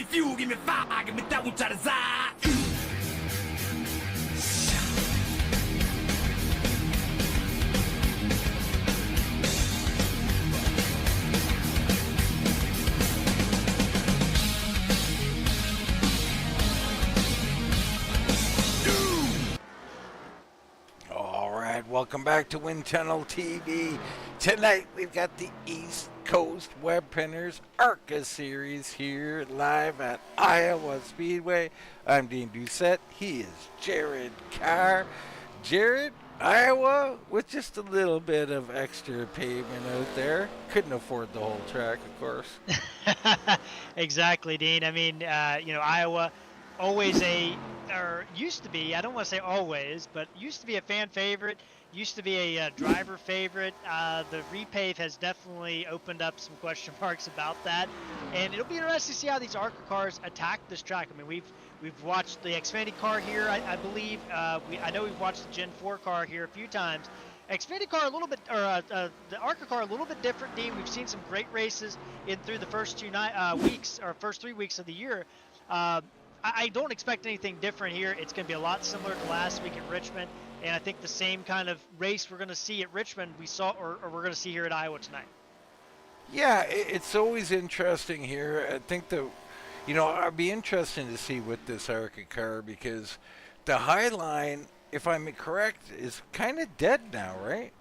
fuel, give me fire, give me that one to the side. Welcome back to Wind Tunnel TV. Tonight we've got the East Coast Web Printers Arca series here live at Iowa Speedway. I'm Dean Doucette. He is Jared Carr. Jared, Iowa, with just a little bit of extra pavement out there. Couldn't afford the whole track, of course. Exactly, Dean. I mean, Iowa, always or used to be, I don't want to say always, but used to be a fan favorite, used to be a driver favorite. The repave has definitely opened up some question marks about that, and it'll be interesting to see how these Arca cars attack this track. I mean, we've watched the Xfinity car here, I believe. I know we've watched the Gen 4 car here a few times. Xfinity car a little bit, or the Arca car a little bit different, Dean. We've seen some great races through the first 2 weeks, or first 3 weeks of the year. I don't expect anything different here. It's going to be a lot similar to last week at Richmond, and I think the same kind of race we're going to see at Richmond we saw, or we're going to see here at Iowa tonight. Yeah, it's always interesting here. I think I'd be interested to see with this Arca car, because the High Line, if I'm correct, is kind of dead now, right?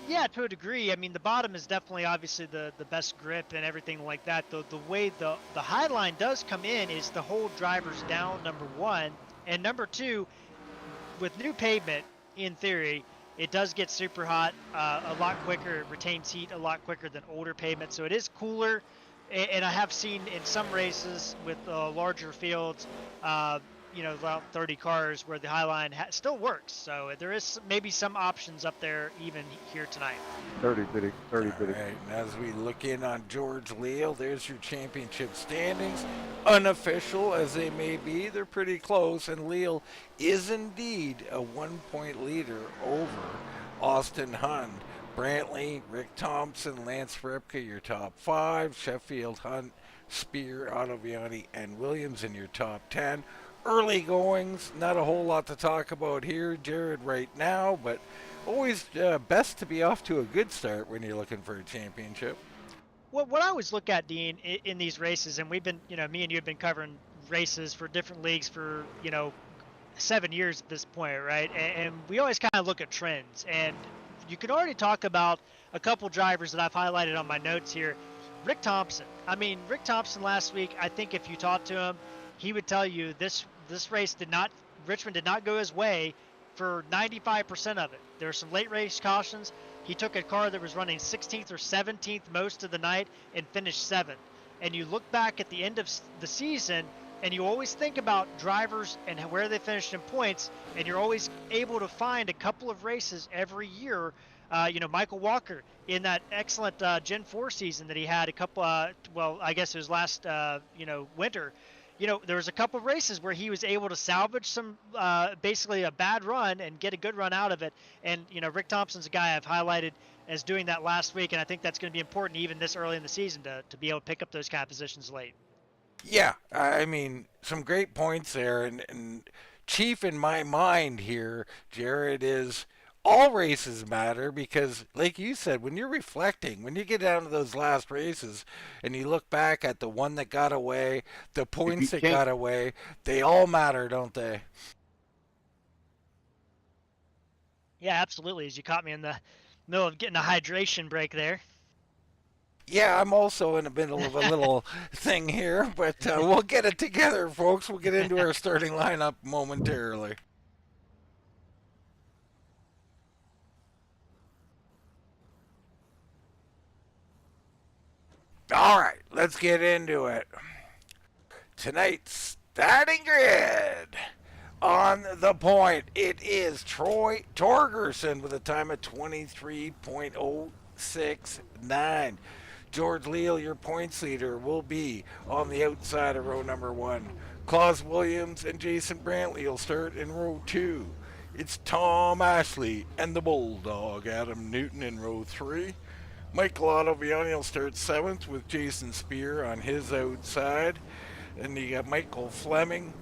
Yeah, to a degree. I mean, the bottom is definitely obviously the best grip and everything like that. The way the High Line does come in is to hold drivers down, number one. And number two, with new pavement, in theory, it does get super hot a lot quicker. It retains heat a lot quicker than older pavement. So it is cooler. And I have seen in some races with larger fields, about 30 cars where the High Line still works. So there is maybe some options up there even here tonight. 30 bitty. All right, and as we look in on Jorge Leal, there's your championship standings. Unofficial as they may be, they're pretty close, and Leal is indeed a 1-point leader over Austin Hund. Brantley, Rick Thompson, Lance Repka, your top 5. Sheffield, Hunt, Spear, Ottaviani, and Williams in your top 10. Early goings, not a whole lot to talk about here, Jared, right now, but always best to be off to a good start when you're looking for a championship. Well, what I always look at, Dean, in these races, and we've been, me and you have been covering races for different leagues for, 7 years at this point, right? And we always kind of look at trends, and you can already talk about a couple drivers that I've highlighted on my notes here. Rick Thompson. I mean, Rick Thompson last week, I think if you talked to him, he would tell you this race Richmond did not go his way for 95% of it. There were some late race cautions. He took a car that was running 16th or 17th most of the night and finished 7th. And you look back at the end of the season, and you always think about drivers and where they finished in points, and you're always able to find a couple of races every year. Michael Walker in that excellent Gen 4 season that he had a couple, I guess it was last, winter. There was a couple of races where he was able to salvage some, basically a bad run and get a good run out of it. And, Rick Thompson's a guy I've highlighted as doing that last week, and I think that's going to be important even this early in the season to be able to pick up those kind of positions late. Yeah, I mean, some great points there. And chief in my mind here, Jared, is all races matter, because like you said, when you're reflecting, when you get down to those last races and you look back at the one that got away, the points that got away, they all matter, don't they? Yeah, absolutely. As you caught me in the middle of getting a hydration break there. Yeah, I'm also in the middle of a little thing here, but we'll get it together, folks. We'll get into our starting lineup momentarily. All right, let's get into it. Tonight's starting grid. On the point, it is Troy Torgerson with a time of 23.069. Jorge Leal, your points leader, will be on the outside of row number 1. Claus Williams and Jason Brantley will start in row 2. It's Tom Ashley and the Bulldog Adam Newton in row 3. Michael Ottaviani will start 7th with Jason Spear on his outside. Then you got Michael Fleming,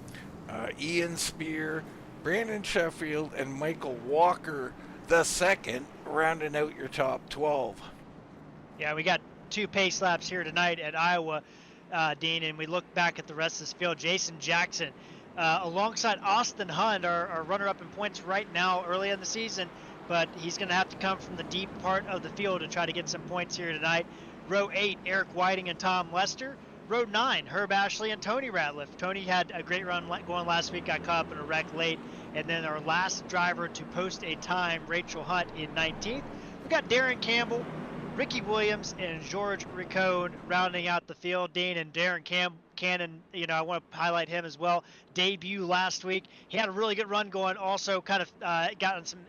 Ian Spear, Brandon Sheffield, and Michael Walker the second, rounding out your top 12. Yeah, we got 2 pace laps here tonight at Iowa, Dean, and we look back at the rest of this field. Jason Jackson, alongside Austin Hund, our runner-up in points right now early in the season, but he's going to have to come from the deep part of the field to try to get some points here tonight. Row 8, Eric Whiting and Tom Lester. Row 9, Herb Ashley and Tony Ratliff. Tony had a great run going last week, got caught up in a wreck late. And then our last driver to post a time, Rachel Hunt, in 19th. We got Darren Campbell, Ricky Williams, and George Ricone rounding out the field. Dean, and Darren Cannon, you know, I want to highlight him as well. Debut last week. He had a really good run going. Also kind of gotten some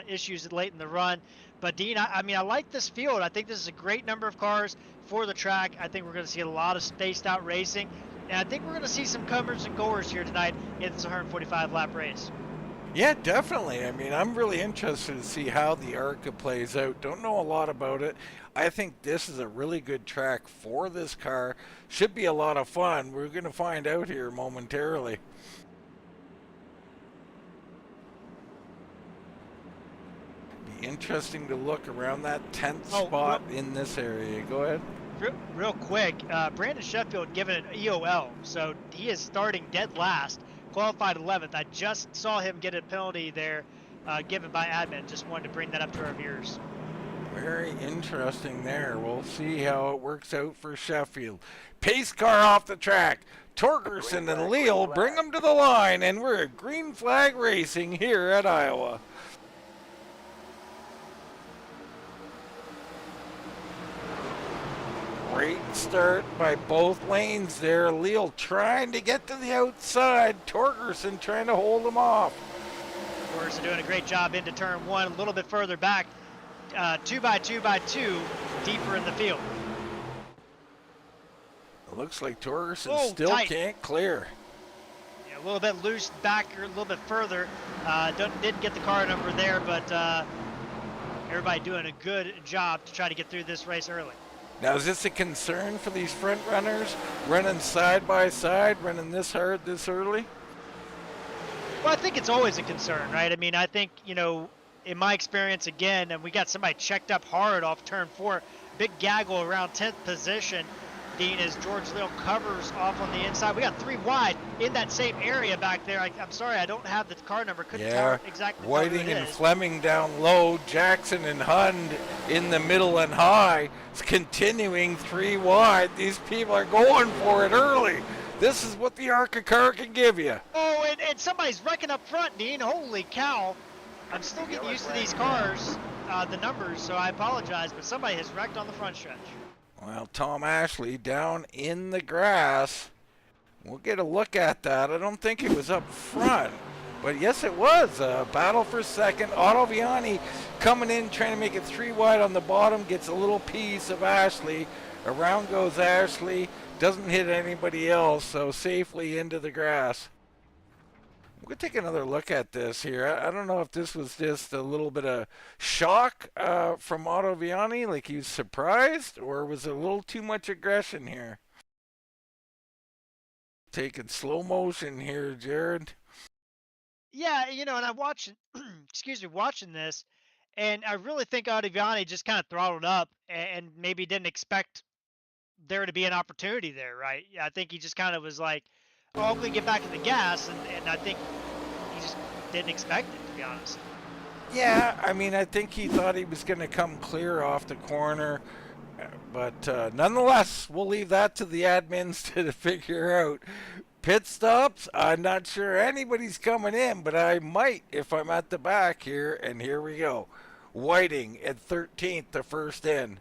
issues late in the run. But Dean, I mean, I like this field. I think this is a great number of cars for the track. I think we're going to see a lot of spaced out racing. And I think we're going to see some comers and goers here tonight in this 145 lap race. Yeah, definitely. I mean, I'm really interested to see how the Arca plays out. Don't know a lot about it. I think this is a really good track for this car. Should be a lot of fun. We're going to find out here momentarily. Be interesting to look around that 10th spot in this area. Go ahead. Real quick, Brandon Sheffield given an EOL, so he is starting dead last. Qualified 11th. I just saw him get a penalty there given by admin. Just wanted to bring that up to our viewers. Very interesting there. We'll see how it works out for Sheffield. Pace car off the track. Torgerson and Leal bring them to the line, and we're at green flag racing here at Iowa. Great start by both lanes there. Leal trying to get to the outside. Torgerson trying to hold him off. Torgerson doing a great job into turn 1, a little bit further back. 2 by 2 by 2, deeper in the field. It looks like Torgerson still can't clear. Yeah, a little bit loose back, or a little bit further. Didn't get the car number there, but everybody doing a good job to try to get through this race early. Now, is this a concern for these front runners, running side by side, running this hard this early? Well, I think it's always a concern, right? I mean, I think, you know, in my experience, again, and we got somebody checked up hard off turn 4, big gaggle around 10th position. Dean, as George Leal covers off on the inside. We got 3 wide in that same area back there. I'm sorry, I don't have the car number. Couldn't tell exactly what it is. Whiting and Fleming down low. Jackson and Hund in the middle and high. It's continuing 3 wide. These people are going for it early. This is what the Arca car can give you. Oh, and somebody's wrecking up front, Dean. Holy cow. I'm still getting used to these cars, the numbers, so I apologize, but somebody has wrecked on the front stretch. Well, Tom Ashley down in the grass. We'll get a look at that. I don't think it was up front, but yes, it was. A battle for second. Otto Viani coming in, trying to make it 3 wide on the bottom, gets a little piece of Ashley. Around goes Ashley. Doesn't hit anybody else, so safely into the grass. We'll take another look at this here. I don't know if this was just a little bit of shock from Otto Viani, like he was surprised, or was it a little too much aggression here? Taking slow motion here, Jared. Yeah, you know, and I'm watching, watching this, and I really think Otto Viani just kind of throttled up and maybe didn't expect there to be an opportunity there, right? Yeah, I think he just kind of was like, oh, I'm going to get back in the gas, and I think he just didn't expect it, to be honest. Yeah, I mean, I think he thought he was going to come clear off the corner, but nonetheless, we'll leave that to the admins to figure out. Pit stops, I'm not sure anybody's coming in, but I might if I'm at the back here, and here we go. Whiting at 13th, the first in.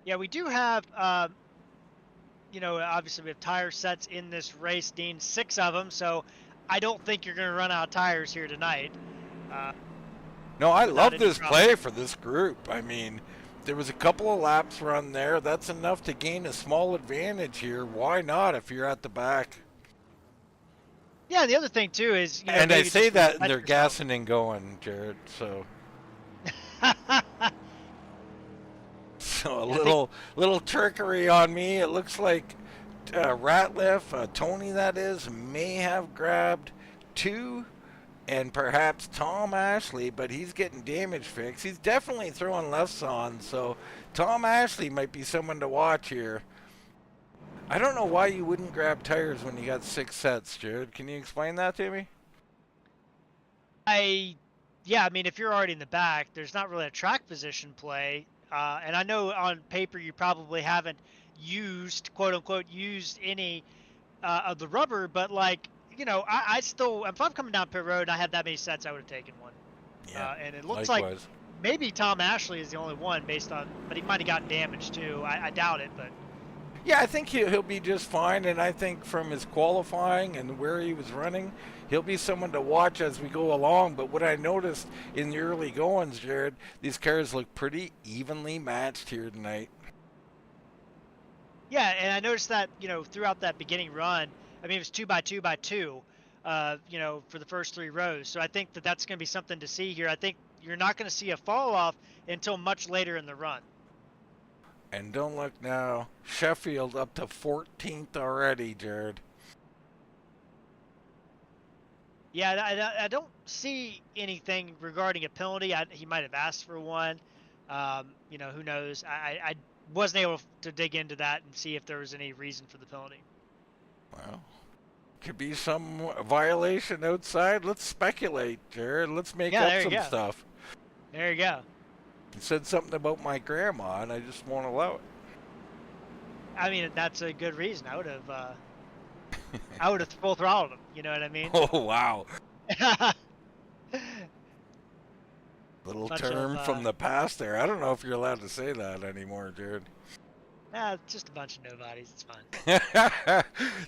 Yeah, we do have, you know, obviously we have tire sets in this race, Dean, 6 of them, so I don't think you're going to run out of tires here tonight. No, I love this play for this group. I mean, there was a couple of laps run there. That's enough to gain a small advantage here. Why not if you're at the back? Yeah, and the other thing, too, is... You know, and I say that and they're gassing and going, Jared, so... So a little trickery on me. It looks like Ratliff, Tony that is, may have grabbed 2, and perhaps Tom Ashley, but he's getting damage fixed. He's definitely throwing lefts on, so Tom Ashley might be someone to watch here. I don't know why you wouldn't grab tires when you got 6 sets, Jared. Can you explain that to me? Yeah, I mean, if you're already in the back, there's not really a track position play. And I know on paper you probably haven't used, quote unquote, used any of the rubber, but like, you know, I still, if I'm coming down pit road and I had that many sets, I would have taken one. Yeah, and it looks likewise. like maybe Tom Ashley is the only one based on, but he might have gotten damaged too. I doubt it, but. Yeah, I think he'll be just fine, and I think from his qualifying and where he was running, he'll be someone to watch as we go along. But what I noticed in the early goings, Jared, these cars look pretty evenly matched here tonight. Yeah, and I noticed that, you know, throughout that beginning run, I mean, it was 2 by 2 by 2, you know, for the first 3 rows. So I think that that's going to be something to see here. I think you're not going to see a fall off until much later in the run. And don't look now, Sheffield up to 14th already, Jared. Yeah, I don't see anything regarding a penalty. He might have asked for one. You know, who knows? I wasn't able to dig into that and see if there was any reason for the penalty. Well, could be some violation outside. Let's speculate, Jared. Let's make up some stuff. There you go. You said something about my grandma, and I just won't allow it. I mean, that's a good reason. I would have full throttled him. You know what I mean? Oh, wow. Little term from the past there. I don't know if you're allowed to say that anymore, Jared. Just a bunch of nobodies. It's fine.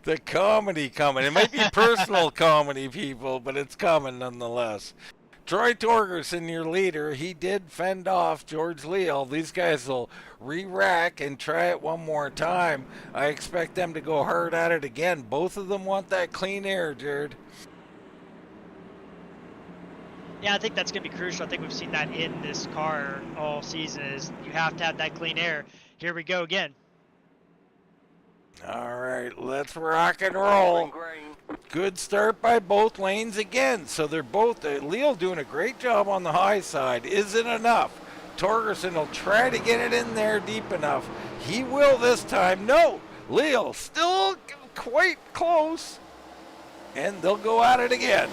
The comedy coming. It might be personal comedy, people, but it's coming nonetheless. Troy Torgerson, your leader, he did fend off Jorge Leal. These guys will re-rack and try it one more time. I expect them to go hard at it again. Both of them want that clean air, Jared. Yeah, I think that's going to be crucial. I think we've seen that in this car all season is you have to have that clean air. Here we go again. All right, let's rock and roll. Good start by both lanes again. So they're both, Leal doing a great job on the high side. Isn't enough. Torgerson will try to get it in there deep enough. He will this time. No, Leal still quite close. And they'll go at it again.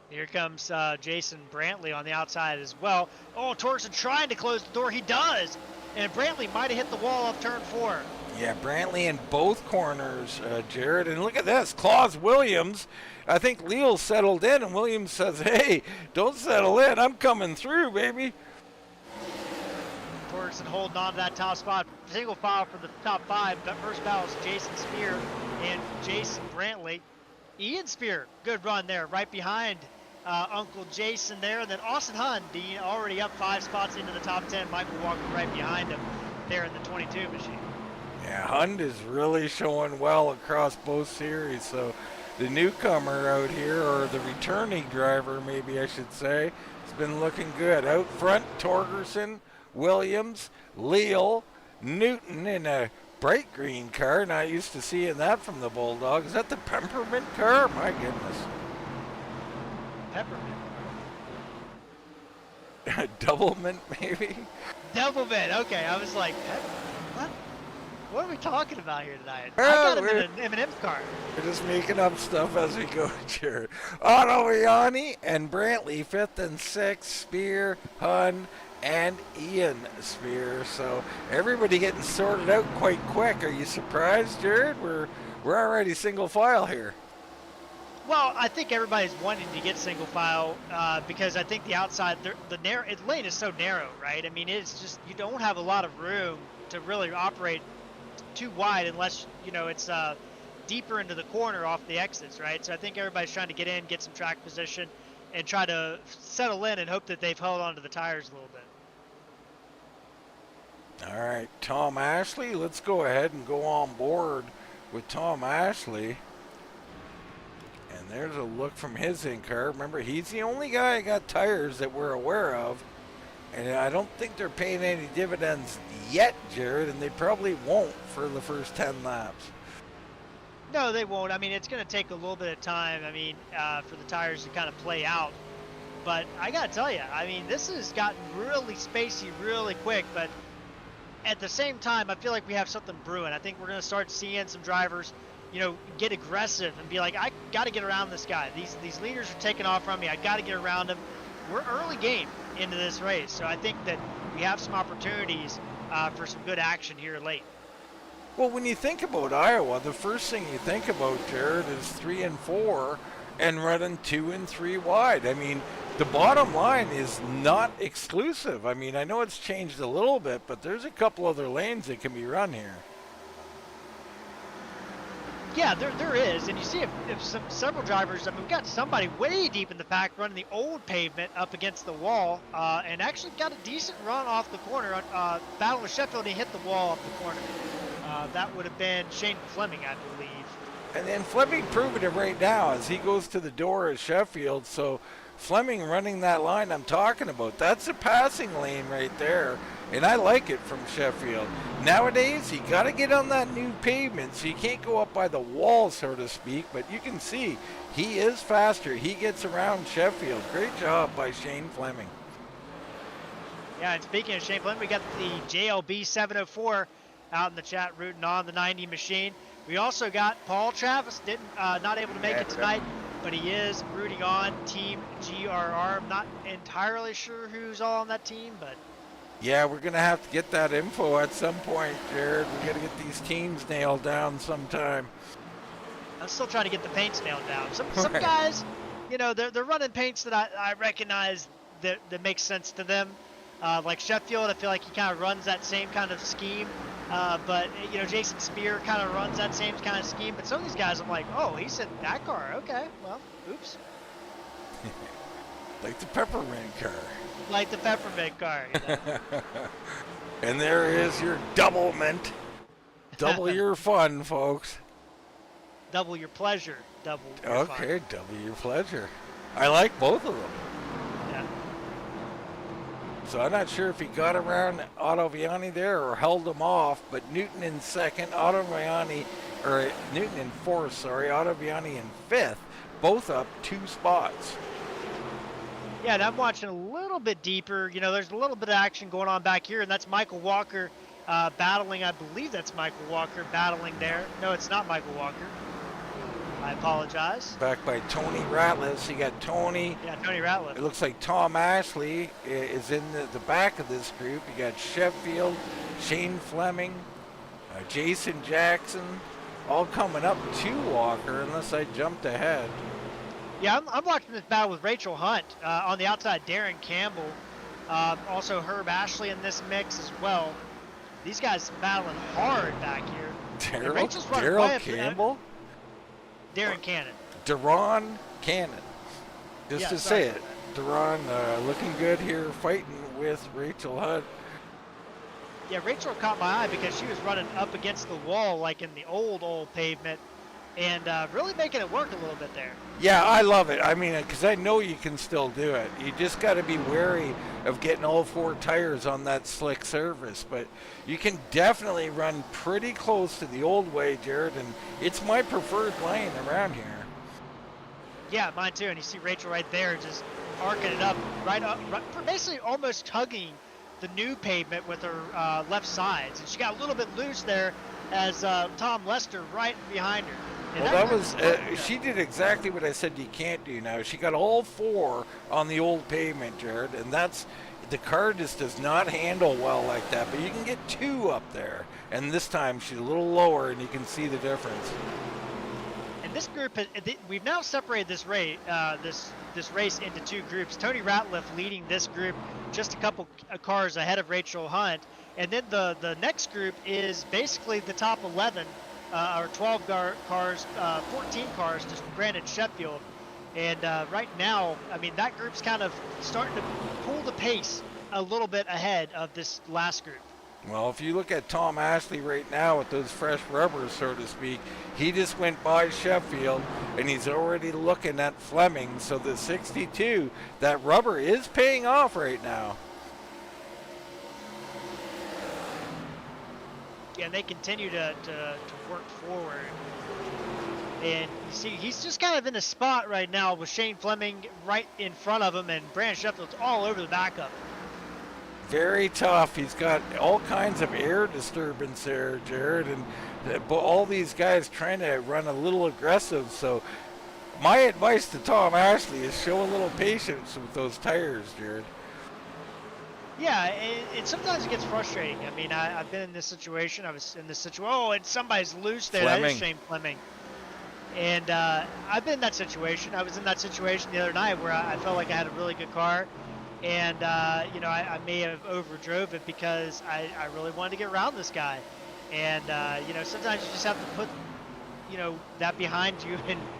Here comes Jason Brantley on the outside as well. Oh, Torgerson trying to close the door. He does. And Brantley might have hit the wall of turn 4. Yeah, Brantley in both corners, Jared. And look at this. Claus Williams. I think Leal settled in, and Williams says, hey, don't settle in. I'm coming through, baby. Torgerson holding on to that top spot. Single file for the top 5. But first battle is Jason Spear and Jason Brantley. Ian Spear, good run there, right behind Uncle Jason there. And then Austin Hund, already up 5 spots into the top 10. Michael Walker right behind him there in the 22 machine. Yeah, Hund is really showing well across both series. So the newcomer out here, or the returning driver maybe I should say, has been looking good. Out front, Torgerson, Williams, Leal, Newton in a bright green car. Not used to seeing that from the Bulldog. Is that the Peppermint car? My goodness. Peppermint. Doublemint, maybe? Doublemint. Okay, I was like, what? What are we talking about here tonight? I got him in an M&M's car. We're just making up stuff as we go, Jared. Otto Ianni and Brantley, 5th and 6th. Spear, Hund, and Ian Spear. So everybody getting sorted out quite quick. Are you surprised, Jared? We're already single file here. Well, I think everybody's wanting to get single file because I think the outside, the lane is so narrow, right? I mean, it's just, you don't have a lot of room to really operate too wide unless, you know, it's deeper into the corner off the exits, right? So I think everybody's trying to get in, get some track position, and try to settle in and hope that they've held onto the tires a little bit. All right, Tom Ashley, let's go ahead and go on board with Tom Ashley. And there's a look from his in-car. Remember, he's the only guy that got tires that we're aware of. And I don't think they're paying any dividends yet, Jared, and they probably won't for the first 10 laps. No, they won't. I mean, it's going to take a little bit of time, I mean, for the tires to kind of play out. But I got to tell you, I mean, this has gotten really spacey really quick, but at the same time, I feel like we have something brewing. I think we're going to start seeing some drivers, you know, get aggressive and be like, I got to get around this guy. These leaders are taking off from me. I got to get around him. We're early game into this race, so I think that we have some opportunities for some good action here late. Well, when you think about Iowa, the first thing you think about, Jared, is 3 and 4 and running 2 and 3 wide. I mean, the bottom line is not exclusive. I mean, I know it's changed a little bit, but there's a couple other lanes that can be run here. Yeah, there is, and you see if several drivers, I mean, we've got somebody way deep in the pack running the old pavement up against the wall, and actually got a decent run off the corner, battle with Sheffield, he hit the wall off the corner. That would have been Shane Fleming, I believe. And then Fleming proving it right now as he goes to the door at Sheffield, so Fleming running that line I'm talking about, that's a passing lane right there. And I like it from Sheffield. Nowadays, you got to get on that new pavement, so you can't go up by the wall, so to speak. But you can see he is faster. He gets around Sheffield. Great job by Shane Fleming. Yeah, and speaking of Shane Fleming, we got the JLB 704 out in the chat rooting on the 90 machine. We also got Paul Travis, not able to make it tonight, but he is rooting on Team GRR. I'm not entirely sure who's all on that team, but yeah, we're going to have to get that info at some point, Jared. We got to get these teams nailed down sometime. I'm still trying to get the paints nailed down. Some guys, you know, they're running paints that I recognize that makes sense to them. Like Sheffield, I feel like he kind of runs that same kind of scheme. But, you know, Jason Spear kind of runs that same kind of scheme. But some of these guys, I'm like, oh, he's in that car. Okay, well, oops. Like the peppermint car. Like the peppermint car. You know? And there is your double mint. Double your fun, folks. Double your pleasure. Double your fun. Okay, double your pleasure. I like both of them. Yeah. So I'm not sure if he got around Ottaviani there or held him off, but Newton in second, Newton in fourth, Ottaviani in fifth, both up 2 spots. Yeah, and I'm watching a little bit deeper. You know, there's a little bit of action going on back here, and that's Michael Walker battling. I believe that's Michael Walker battling there. No, it's not Michael Walker. I apologize. Back by Tony Ratliff. You got Tony. Yeah, Tony Ratliff. It looks like Tom Ashley is in the back of this group. You got Sheffield, Shane Fleming, Jason Jackson, all coming up to Walker, unless I jumped ahead. Yeah, I'm watching this battle with Rachel Hunt. On the outside, Darren Campbell. Also Herb Ashley in this mix as well. These guys battling hard back here. Daryl Campbell? Darren Cannon. Deron Cannon. Just to say it. Deron looking good here, fighting with Rachel Hunt. Yeah, Rachel caught my eye because she was running up against the wall like in the old pavement. And really making it work a little bit there. Yeah, I love it. I mean, because I know you can still do it. You just got to be wary of getting all 4 tires on that slick surface. But you can definitely run pretty close to the old way, Jared, and it's my preferred lane around here. Yeah, mine too. And you see Rachel right there just arcing it up, right, basically almost hugging the new pavement with her left sides. And she got a little bit loose there as Tom Lester right behind her. And well, that was, she did exactly what I said you can't do now. She got all 4 on the old pavement, Jared, and the car just does not handle well like that, but you can get 2 up there. And this time she's a little lower, and you can see the difference. And this group, we've now separated this race, this race into 2 groups. Tony Ratliff leading this group just a couple cars ahead of Rachel Hunt. And then the next group is basically the top 11, or 12 cars, 14 cars, just granted Sheffield. And right now, I mean, that group's kind of starting to pull the pace a little bit ahead of this last group. Well, if you look at Tom Ashley right now with those fresh rubbers, so to speak, he just went by Sheffield, and he's already looking at Fleming. So the 62, that rubber is paying off right now. and they continue to work forward. And you see, he's just kind of in a spot right now with Shane Fleming right in front of him, and Brandon Sheffield's all over the backup. Very tough. He's got all kinds of air disturbance there, Jared, and all these guys trying to run a little aggressive. So my advice to Tom Ashley is show a little patience with those tires, Jared. Yeah, and sometimes it gets frustrating. I mean, I've been in this situation. I was in this situation. Oh, and somebody's loose there. That is Shane Fleming. And I've been in that situation. I was in that situation the other night where I felt like I had a really good car. And, you know, I may have overdrove it because I really wanted to get around this guy. And, you know, sometimes you just have to put, you know, that behind you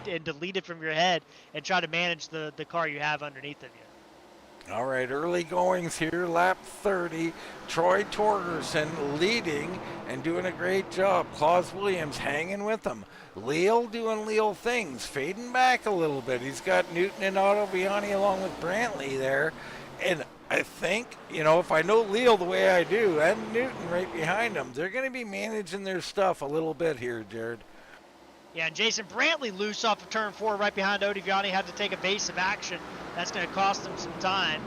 and delete it from your head and try to manage the car you have underneath of you. All right, early goings here, lap 30. Troy Torgerson leading and doing a great job. Claus Williams hanging with him. Leal doing Leal things, fading back a little bit. He's got Newton and Ottobiani along with Brantley there. And I think, you know, if I know Leal the way I do, and Newton right behind him, they're going to be managing their stuff a little bit here, Jared. Yeah, and Jason Brantley loose off of turn 4 right behind Ottobiani, had to take evasive action. That's going to cost him some time.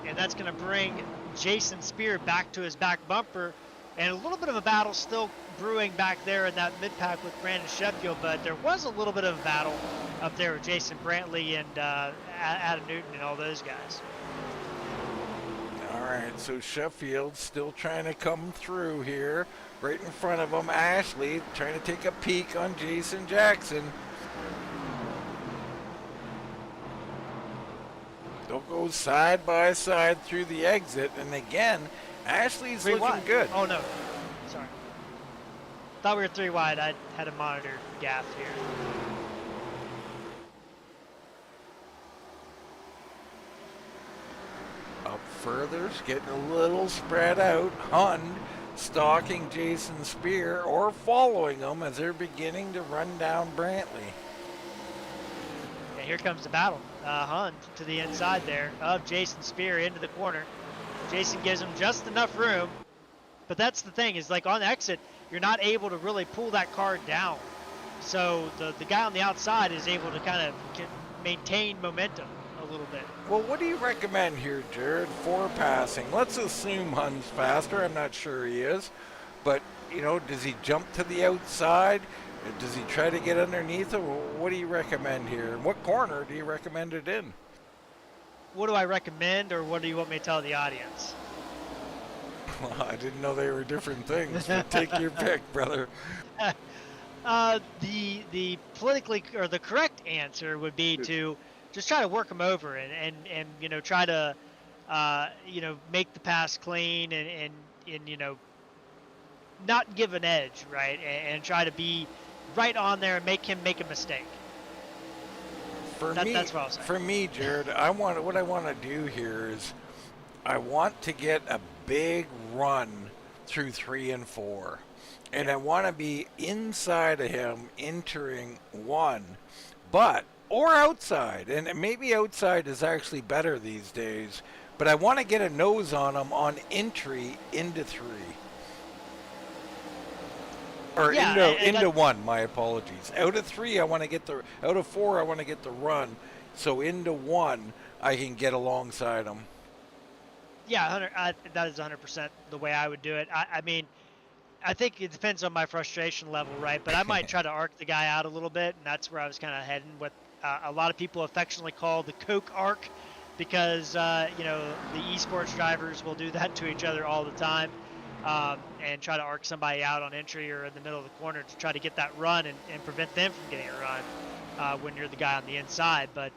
And that's going to bring Jason Spear back to his back bumper. And a little bit of a battle still brewing back there in that mid-pack with Brandon Sheffield, but there was a little bit of a battle up there with Jason Brantley and Adam Newton and all those guys. All right, so Sheffield still trying to come through here. Right in front of him, Ashley trying to take a peek on Jason Jackson. They'll go side by side through the exit, and again, Ashley's looking wide. good. Oh no, sorry. Thought we were 3 wide. I had a monitor gaff here. Up further, it's getting a little spread out. Hund stalking Jason Spear or following him as they're beginning to run down Brantley. And here comes the battle. Hund to the inside there of Jason Spear into the corner. Jason gives him just enough room, but that's the thing is like on the exit, you're not able to really pull that car down. So the guy on the outside is able to kind of maintain momentum a little bit. Well, what do you recommend here, Jared, for passing? Let's assume Hund's faster. I'm not sure he is. But, you know, does he jump to the outside? Does he try to get underneath it? What do you recommend here? And what corner do you recommend it in? What do I recommend, or what do you want me to tell the audience? Well, I didn't know they were different things, but take your pick, brother. The politically, or the correct answer would be to just try to work them over and you know, try to you know, make the pass clean and you know, not give an edge, right, and try to be right on there and make him make a mistake. That's what I was saying. For me, Jared, what I want to do here is I want to get a big run through 3 and 4. And I want to be inside of him entering 1, or outside. And maybe outside is actually better these days. But I want to get a nose on him on entry into 3. Or into 1, my apologies. Out of 3, out of 4, I want to get the run. So into 1, I can get alongside him. Yeah, that is 100% the way I would do it. I mean, I think it depends on my frustration level, right? But I might try to arc the guy out a little bit, and that's where I was kind of heading. What a lot of people affectionately call the Coke arc, because you know, the esports drivers will do that to each other all the time. And try to arc somebody out on entry or in the middle of the corner to try to get that run and prevent them from getting a run when you're the guy on the inside. But,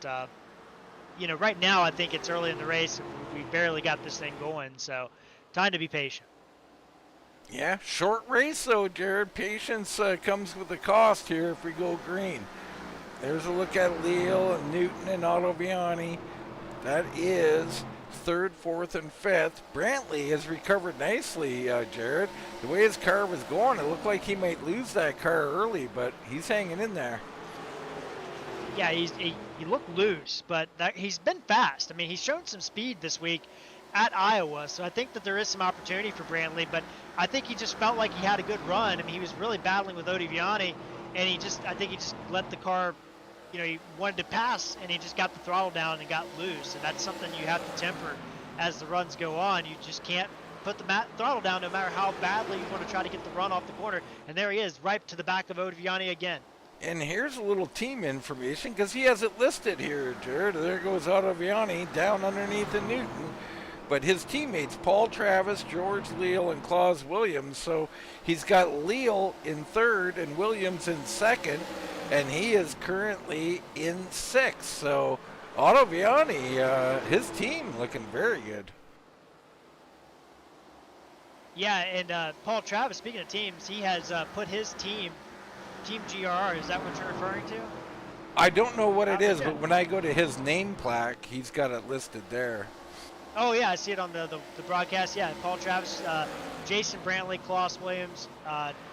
you know, right now I think it's early in the race and we barely got this thing going, so time to be patient. Yeah, short race though, Jared. Patience comes with a cost here if we go green. There's a look at Leal and Newton and Ottobiani. That is 3rd, 4th, and 5th. Brantley has recovered nicely, Jared. The way his car was going, it looked like he might lose that car early, but he's hanging in there. Yeah, he looked loose, but he's been fast. I mean, he's shown some speed this week, at Iowa, so I think that there is some opportunity for Brantley, but I think he just felt like he had a good run. I mean, he was really battling with Ottaviani, and I think he just let the car, he wanted to pass, and he just got the throttle down and got loose, and that's something you have to temper as the runs go on. You just can't put the throttle down no matter how badly you want to try to get the run off the corner, and there he is, right to the back of Ottaviani again. And here's a little team information, because he has it listed here, Jared. There goes Ottaviani down underneath the Newton. But his teammates, Paul Travis, George Leal, and Claus Williams. So he's got Leal in third and Williams in second, and he is currently in sixth. So Ottaviani, his team looking very good. Yeah, and Paul Travis, speaking of teams, he has put his Team GRR, is that what you're referring to? I don't know what it is, but when I go to his name plaque, he's got it listed there. Oh, yeah, I see it on the broadcast. Yeah, Paul Travis, Jason Brantley, Claus Williams,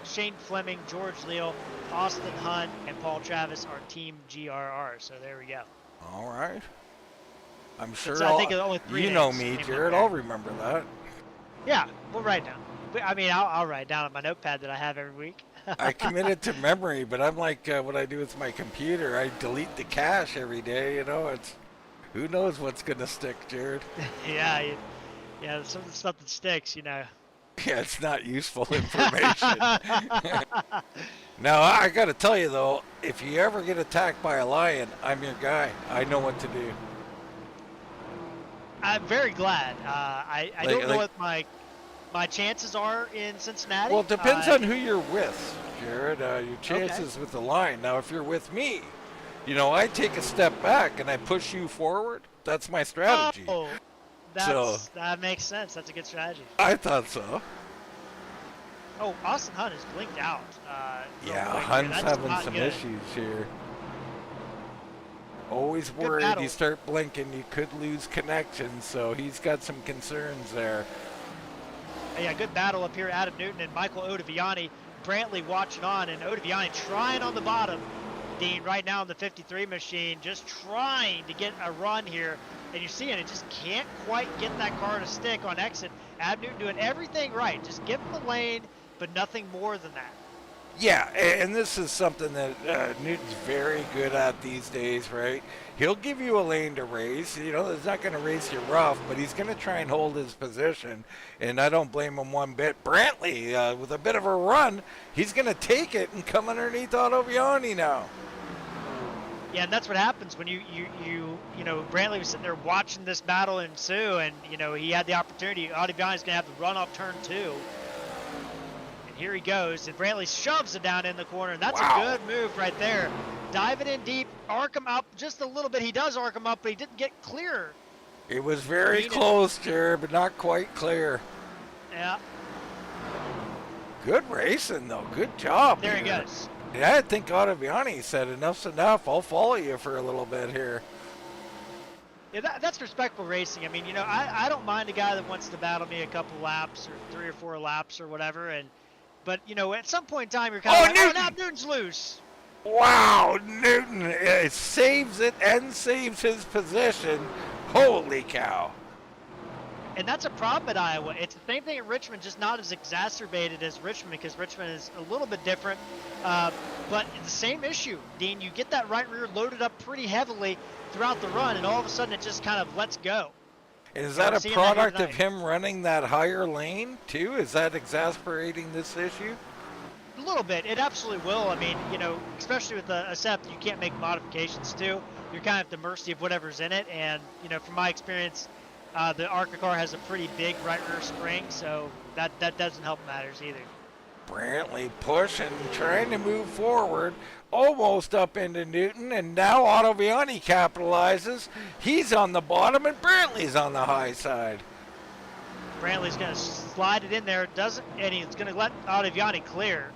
Shane Fleming, George Leal, Austin Hund, and Paul Travis are Team GRR. So there we go. All right. I'm sure I think only 3 you know names me, Jared. I'll remember that. Yeah, we'll write down. I mean, I'll write down on my notepad that I have every week. I committed to memory, but I'm like what I do with my computer. I delete the cache every day. It's who knows what's gonna stick, Jared. Yeah, something sticks, Yeah, it's not useful information. Now I got to tell you though, if you ever get attacked by a lion, I'm your guy. I know what to do. I'm very glad. I don't know what my chances are in Cincinnati. Well, it depends on who you're with, Jared. Your chances with the line. Now, if you're with me, I take a step back and I push you forward. That's my strategy. Oh, that makes sense. That's a good strategy. I thought so. Oh, Austin Hund is blinked out. Yeah, Hund's having some issues here. Always worried you start blinking, you could lose connection, so he's got some concerns there. Yeah, good battle up here. Adam Newton and Michael Ottaviani. Brantley watching on, and Ottaviani trying on the bottom. Dean right now in the 53 machine, just trying to get a run here. And you're seeing it just can't quite get that car to stick on exit. Adam Newton doing everything right. Just give him the lane, but nothing more than that. Yeah, and this is something that Newton's very good at these days, right? He'll give you a lane to race. He's not going to race you rough, but he's going to try and hold his position, and I don't blame him one bit. Brantley, with a bit of a run, he's going to take it and come underneath Ottaviani now. Yeah, and that's what happens when Brantley was sitting there watching this battle ensue, and, he had the opportunity. Ottaviani's going to have the run off turn 2. Here he goes, and Brantley shoves it down in the corner, and that's a good move right there. Diving in deep, arc him up just a little bit. He does arc him up, but he didn't get clear. It was very close, Jared, but not quite clear. Yeah. Good racing, though. Good job. There he goes. Yeah, I think Ottaviani said enough's enough. I'll follow you for a little bit here. Yeah, that's respectful racing. I mean, I don't mind a guy that wants to battle me a couple laps or 3 or 4 laps or whatever, but at some point in time, you're kind of like, now Newton's loose. Wow, Newton saves it and saves his position. Holy cow. And that's a problem at Iowa. It's the same thing at Richmond, just not as exacerbated as Richmond because Richmond is a little bit different. But it's the same issue, Dean. You get that right rear loaded up pretty heavily throughout the run, and all of a sudden it just kind of lets go. And is that a product of him running that higher lane, too? Is that exasperating this issue? A little bit. It absolutely will. I mean, especially with a SEP, you can't make modifications to. You're kind of at the mercy of whatever's in it. And, from my experience, the Arca car has a pretty big right rear spring, so that doesn't help matters either. Brantley pushing, trying to move forward, almost up into Newton, and now Ottaviani capitalizes. He's on the bottom, and Brantley's on the high side. Brantley's going to slide it in there, and he's going to let Ottaviani clear.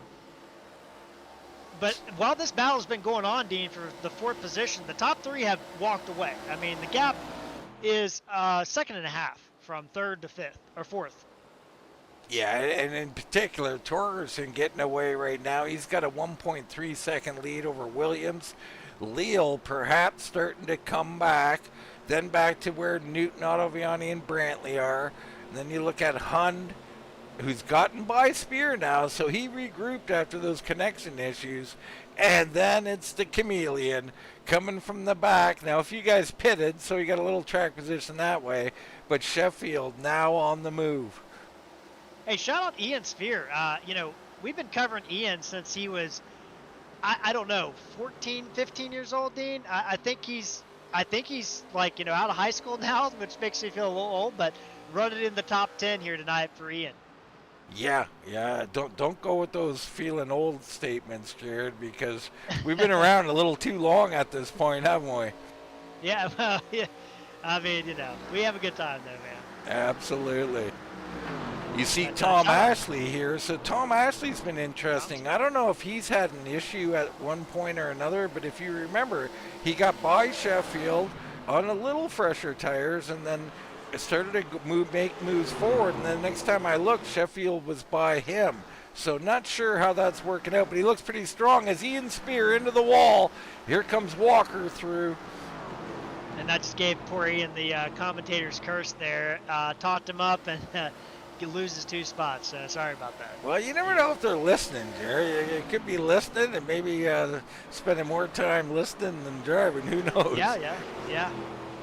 But while this battle's been going on, Dean, for the 4th position, the top 3 have walked away. I mean, the gap is 2.5 from 3rd to 5th, or 4th. Yeah, and in particular, Torgerson getting away right now. He's got a 1.3 second lead over Williams. Leal perhaps starting to come back. then back to where Newton, Ottaviani, and Brantley are. And then you look at Hund, who's gotten by Spear now, so he regrouped after those connection issues. And then it's the Chameleon coming from the back. Now, if you guys pitted, so you got a little track position that way, but Sheffield now on the move. Hey, shout out Ian Spear. You know, we've been covering Ian since he was, I don't know, 14, 15 years old, Dean. I think he's like, you know, out of high school now, which makes me feel a little old, but running in the top 10 here tonight for Ian. Yeah. Don't go with those feeling old statements, Jared, because we've been around a little too long at this point, haven't we? Yeah, well, yeah. I mean, you know, we have a good time though, man. Absolutely. You see Tom Ashley here. So Tom Ashley's been interesting. I don't know if he's had an issue at one point or another, but if you remember, he got by Sheffield on a little fresher tires and then started to make moves forward. And then next time I looked, Sheffield was by him. So not sure how that's working out, but he looks pretty strong as Ian Spear into the wall. Here comes Walker through. And that just gave poor Ian the commentator's curse there. Talked him up and he loses 2 spots. Sorry about that. Well, you never know if they're listening, Jerry. You could be listening and maybe spending more time listening than driving. Who knows? Yeah.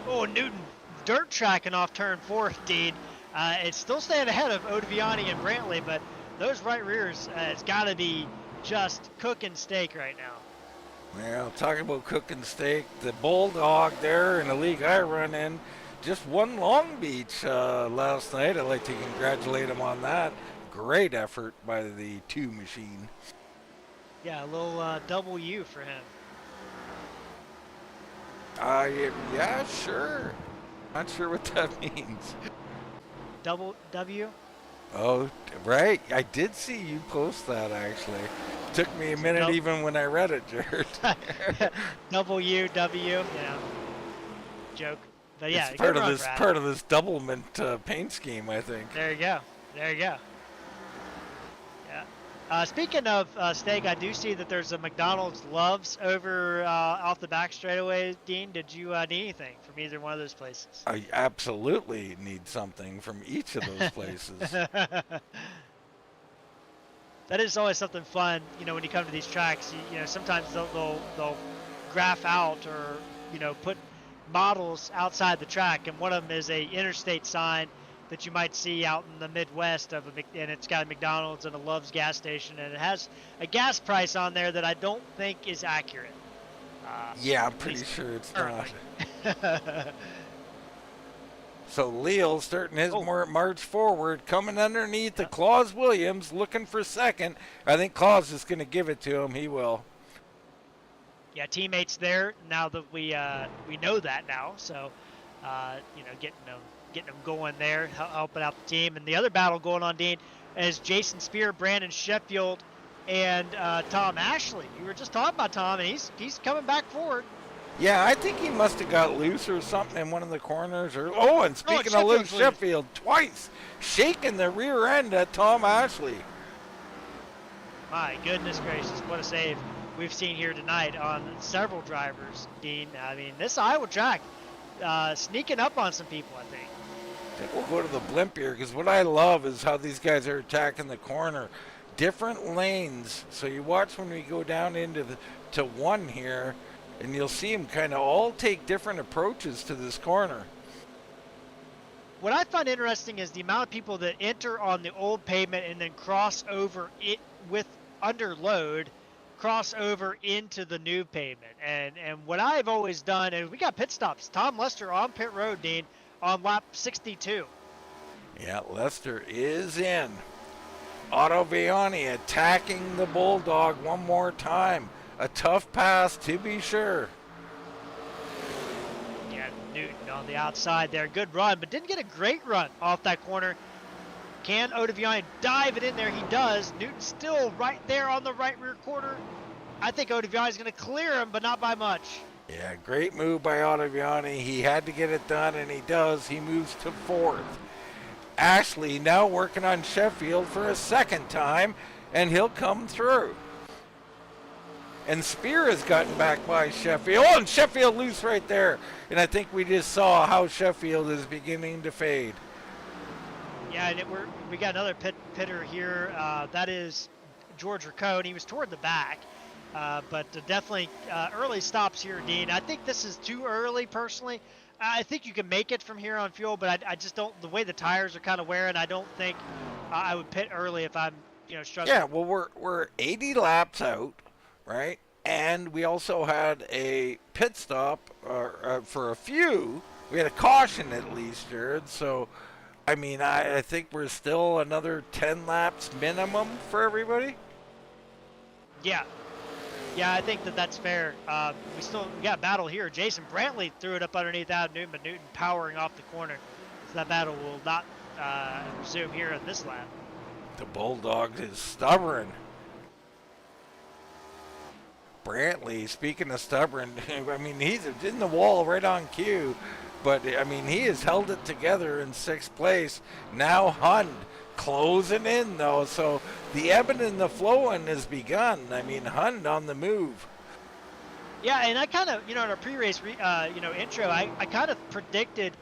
Oh, Newton dirt tracking off turn 4, Dean. It's still staying ahead of Ottaviani and Brantley, but those right rears, it's got to be just cooking steak right now. Well, talking about cooking steak, the Bulldog there in the league I run in just won Long Beach last night. I'd like to congratulate him on that. Great effort by the 2 machine. Yeah, a little double U for him. Yeah, sure. Not sure what that means. Double W? Oh, right. I did see you post that, actually. Took me a minute even when I read it, Jared. Double U, W, yeah. Joke. But yeah, it's part of this doublemint paint scheme, I think. There you go. Yeah. Speaking of steak, I do see that there's a McDonald's Loves over off the back straightaway. Dean, did you need anything from either one of those places? I absolutely need something from each of those places. That is always something fun, you know, when you come to these tracks. You know, sometimes they'll graph out or, you know, put models outside the track, and one of them is a interstate sign that you might see out in the Midwest and it's got a McDonald's and a Love's gas station, and it has a gas price on there that I don't think is accurate. Yeah, I'm pretty sure it's not. So Leal starting his march forward, coming underneath the Claus Williams, looking for second. I think Claus is going to give it to him. He will. Yeah, teammates there now that we know that now. So, you know, getting them going there, helping out the team. And the other battle going on, Dean, is Jason Spear, Brandon Sheffield, and Tom Ashley. You were just talking about Tom, and he's coming back forward. Yeah, I think he must have got loose or something in one of the corners. And speaking of loose, Sheffield twice shaking the rear end at Tom Ashley. My goodness gracious, what a save we've seen here tonight on several drivers, Dean. I mean, this Iowa track sneaking up on some people, I think. I think we'll go to the blimp here, because what I love is how these guys are attacking the corner. Different lanes. So you watch when we go down into to 1 here, and you'll see them kind of all take different approaches to this corner. What I find interesting is the amount of people that enter on the old pavement and then cross over it with under load, cross over into the new pavement. And what I've always done, and we got pit stops. Tom Lester on pit road, Dean, on lap 62. Yeah, Lester is in. Ottaviani attacking the Bulldog one more time. A tough pass, to be sure. Yeah, Newton on the outside there. Good run, but didn't get a great run off that corner. Can Ottaviani dive it in there? He does. Newton still right there on the right rear quarter. I think Ottaviani's going to clear him, but not by much. Yeah, great move by Ottaviani. He had to get it done, and he does. He moves to 4th. Ashley now working on Sheffield for a second time, and he'll come through. And Spear has gotten back by Sheffield. Oh, and Sheffield loose right there. And I think we just saw how Sheffield is beginning to fade. Yeah, and we got another pitter here. That is George Racone. He was toward the back, but definitely early stops here, Dean. I think this is too early, personally. I think you can make it from here on fuel, but I just don't. The way the tires are kind of wearing, I don't think I would pit early if I'm, struggling. Yeah, well, we're 80 laps out, right? And we also had a pit stop for a few. We had a caution at least, Jared. So, I mean, I think we're still another 10 laps minimum for everybody. Yeah. Yeah, I think that's fair. We got a battle here. Jason Brantley threw it up underneath Adam Newton, but Newton powering off the corner. So that battle will not resume here in this lap. The Bulldog is stubborn. Brantley, speaking of stubborn, I mean, he's in the wall right on cue, but I mean, he has held it together in 6th place. Now Hund closing in though, so the ebbing and the flowing has begun. I mean, Hund on the move. Yeah, and I kind of, in our pre-race, intro, I kind of predicted,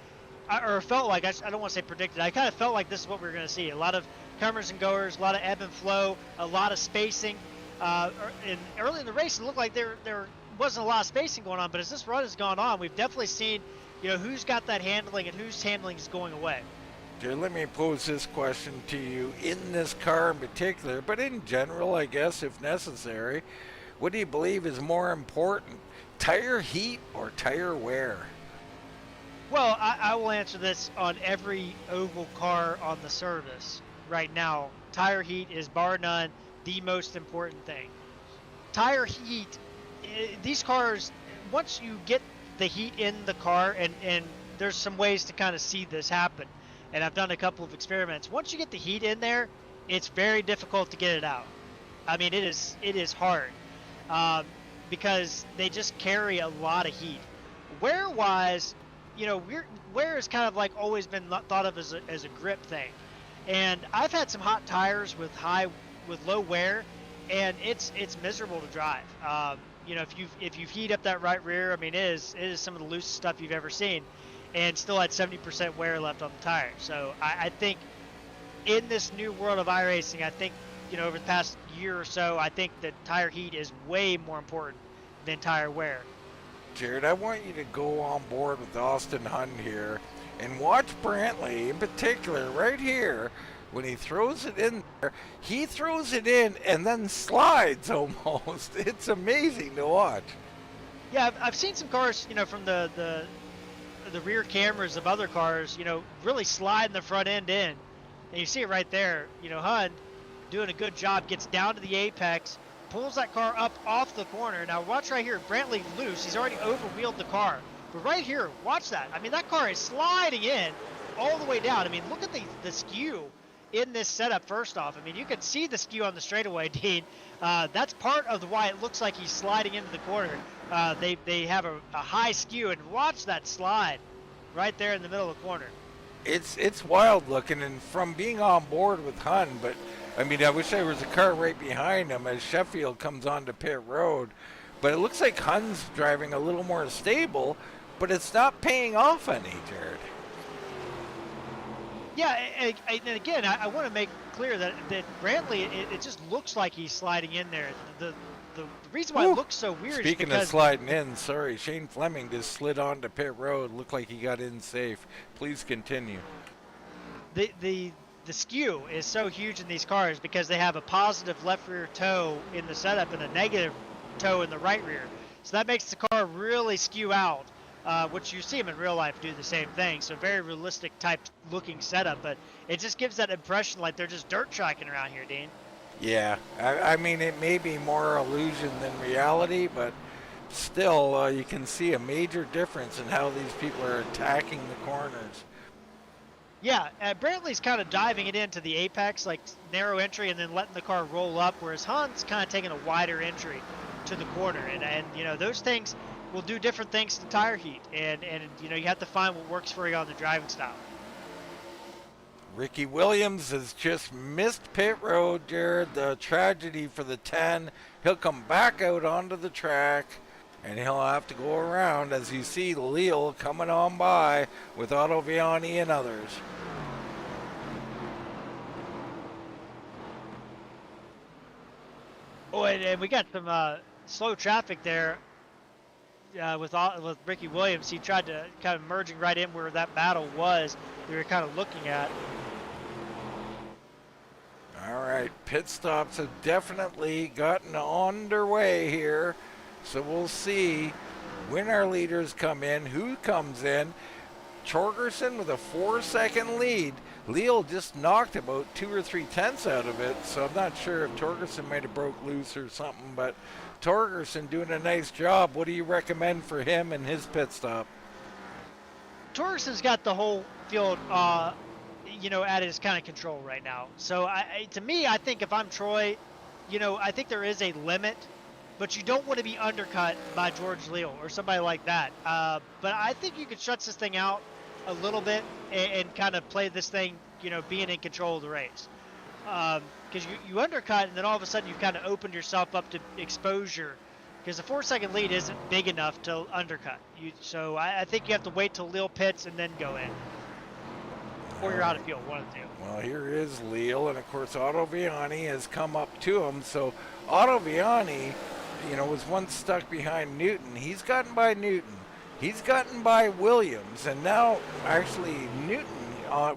or felt like, I don't want to say predicted, I kind of felt like this is what we were going to see. A lot of comers and goers, a lot of ebb and flow, a lot of spacing. And early in the race, it looked like there wasn't a lot of spacing going on, but as this run has gone on, we've definitely seen, who's got that handling and whose handling is going away. Here, let me pose this question to you in this car in particular, but in general, I guess, if necessary. What do you believe is more important, tire heat or tire wear? Well, I will answer this on every oval car on the service right now. Tire heat is bar none the most important thing. Tire heat, these cars, once you get the heat in the car, and there's some ways to kind of see this happen, and I've done a couple of experiments. Once you get the heat in there, it's very difficult to get it out. I mean, it is hard because they just carry a lot of heat. Wear-wise, wear has kind of like always been thought of as a grip thing, and I've had some hot tires with low wear, and it's miserable to drive. If you heat up that right rear, I mean, it is some of the loosest stuff you've ever seen, and still had 70% wear left on the tire. So I think in this new world of iRacing, I think over the past year or so, I think that tire heat is way more important than tire wear. Jared, I want you to go on board with Austin Hund here and watch Brantley in particular right here. When he throws it in there, he throws it in and then slides almost. It's amazing to watch. Yeah, I've seen some cars, from the rear cameras of other cars, really sliding the front end in. And you see it right there. Hund doing a good job, gets down to the apex, pulls that car up off the corner. Now watch right here, Brantley loose. He's already overwheeled the car. But right here, watch that. I mean, that car is sliding in all the way down. I mean, look at the skew in this setup. First off, I mean, you can see the skew on the straightaway, Dean. That's part of why it looks like he's sliding into the corner. They have a high skew, and watch that slide right there in the middle of the corner. It's wild looking, and from being on board with Hund, but I mean, I wish there was a car right behind him as Sheffield comes onto pit road. But it looks like Hund's driving a little more stable, but it's not paying off any, Jared. Yeah, and again, I want to make clear that Brantley, it just looks like he's sliding in there. The reason why it looks so weird is Speaking because... of sliding in, sorry, Shane Fleming just slid onto pit road. Looked like he got in safe. Please continue. The skew is so huge in these cars because they have a positive left rear toe in the setup and a negative toe in the right rear. So that makes the car really skew out. Which you see them in real life do the same thing. So very realistic type looking setup, but it just gives that impression like they're just dirt tracking around here, Dean. Yeah, I mean, it may be more illusion than reality, but still you can see a major difference in how these people are attacking the corners. Yeah, Brantley's kind of diving it into the apex, like narrow entry, and then letting the car roll up, whereas Hund's kind of taking a wider entry to the corner. And those things will do different things to tire heat, and you have to find what works for you on the driving style. Ricky Williams has just missed pit road, Jared. The tragedy for the 10 He'll come back out onto the track, and he'll have to go around as you see Leal coming on by with Otto Viani and others. Oh, and we got some slow traffic there with Ricky Williams. He tried to kind of merging right in where that battle was. We were kind of looking at. All right, pit stops have definitely gotten underway here. So we'll see when our leaders come in, who comes in. Torgerson with a 4-second lead. Leal just knocked about 2 or 3 tenths out of it, so I'm not sure if Torgerson might have broke loose or something, but Torgerson doing a nice job. What do you recommend for him and his pit stop? Torgerson's got the whole field at his kind of control right now. So to me, I think if I'm Troy, I think there is a limit, but you don't want to be undercut by Jorge Leal or somebody like that. But I think you can stretch this thing out a little bit and kind of play this thing, being in control of the race. Because you undercut, and then all of a sudden you've kind of opened yourself up to exposure, because the 4-second lead isn't big enough to undercut. So I think you have to wait till Leal pits and then go in. Or you're out of field, one of the two. Well, here is Leal, and of course Otto Viani has come up to him. So Otto Viani, was once stuck behind Newton. He's gotten by Newton. He's gotten by Williams, and now actually Newton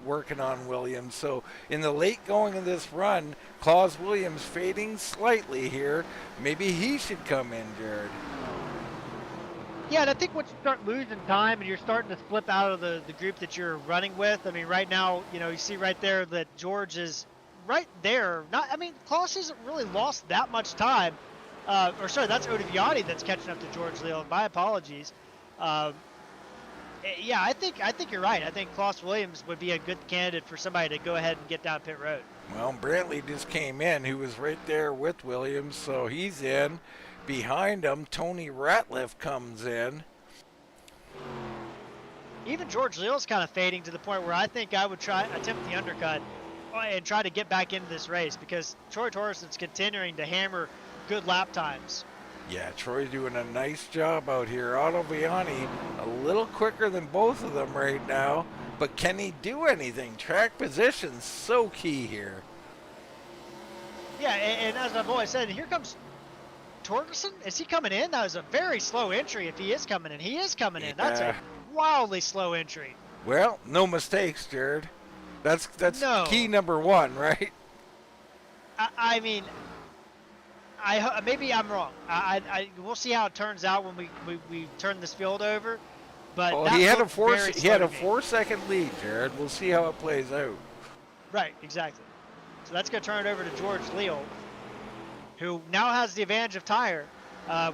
working on Williams. So in the late going of this run, Claus Williams fading slightly here. Maybe he should come in, Jared. Yeah, and I think once you start losing time and you're starting to slip out of the group that you're running with, I mean, right now, you see right there that George is right there. Claus hasn't really lost that much time. That's Odaviani that's catching up to Jorge Leal. My apologies. Yeah, I think you're right. I think Claus Williams would be a good candidate for somebody to go ahead and get down pit road. Well, Brantley just came in, who was right there with Williams, so he's in. Behind him, Tony Ratliff comes in. Even Jorge Leal's kind of fading to the point where I think I would attempt the undercut and try to get back into this race, because Troy Torreson's continuing to hammer good lap times. Yeah, Troy's doing a nice job out here. Otto Viani a little quicker than both of them right now, but can he do anything? Track position's so key here. Yeah, and as I've always said, here comes Torgerson. Is he coming in? That was a very slow entry if he is coming in. He is coming in. That's a wildly slow entry. Well, no mistakes, Jared. That's no. Key number 1, right? I mean, maybe I'm wrong. We'll see how it turns out when we turn this field over. But he had a 4-second lead, Jared. We'll see how it plays out. Right, exactly. So that's going to turn it over to Jorge Leal, who now has the advantage of tire,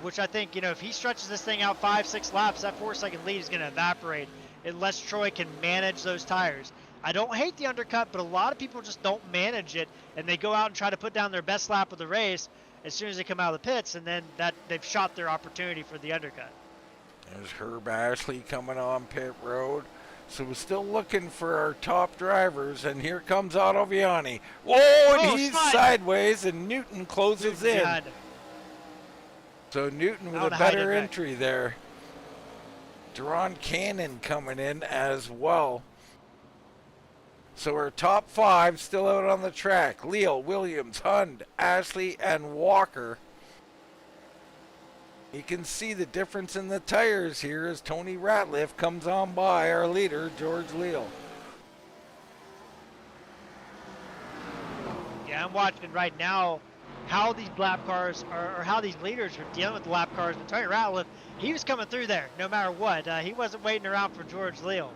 which I think, if he stretches this thing out 5-6 laps, that 4-second lead is going to evaporate unless Troy can manage those tires. I don't hate the undercut, but a lot of people just don't manage it, and they go out and try to put down their best lap of the race as soon as they come out of the pits, and then they've shot their opportunity for the undercut. There's Herb Ashley coming on pit road. So we're still looking for our top drivers, and here comes Otto Viani. Whoa, and he's sideways, and Newton closes in. God. So Newton with a better entry there. Deron Cannon coming in as well. So our top 5 still out on the track. Leal, Williams, Hund, Ashley, and Walker. You can see the difference in the tires here as Tony Ratliff comes on by our leader, Jorge Leal. Yeah, I'm watching right now how these lap cars or how these leaders are dealing with the lap cars. And Tony Ratliff, he was coming through there no matter what. He wasn't waiting around for Jorge Leal.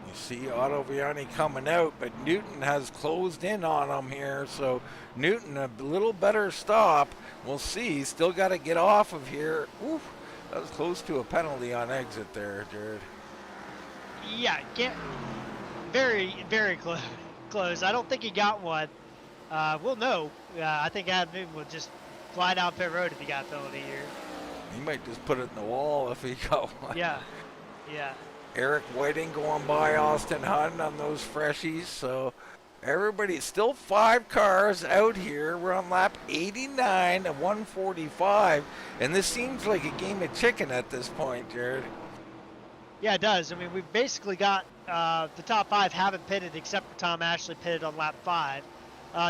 You see Otto Viani coming out, but Newton has closed in on him here. So Newton, a little better stop. We'll see. Still got to get off of here. Oof, that was close to a penalty on exit there, Jared. Yeah, very, very close. I don't think he got one. We'll know. I think Adam Newton would just fly down pit road if he got a penalty here. He might just put it in the wall if he got one. Yeah. Eric Whiting going by Austin Hund on those freshies. So Everybody, still 5 cars out here. We're on lap 89 at 145, and this seems like a game of chicken at this point, Jared. Yeah, it does. I mean, we've basically got the top 5 haven't pitted except for Tom Ashley pitted on lap 5.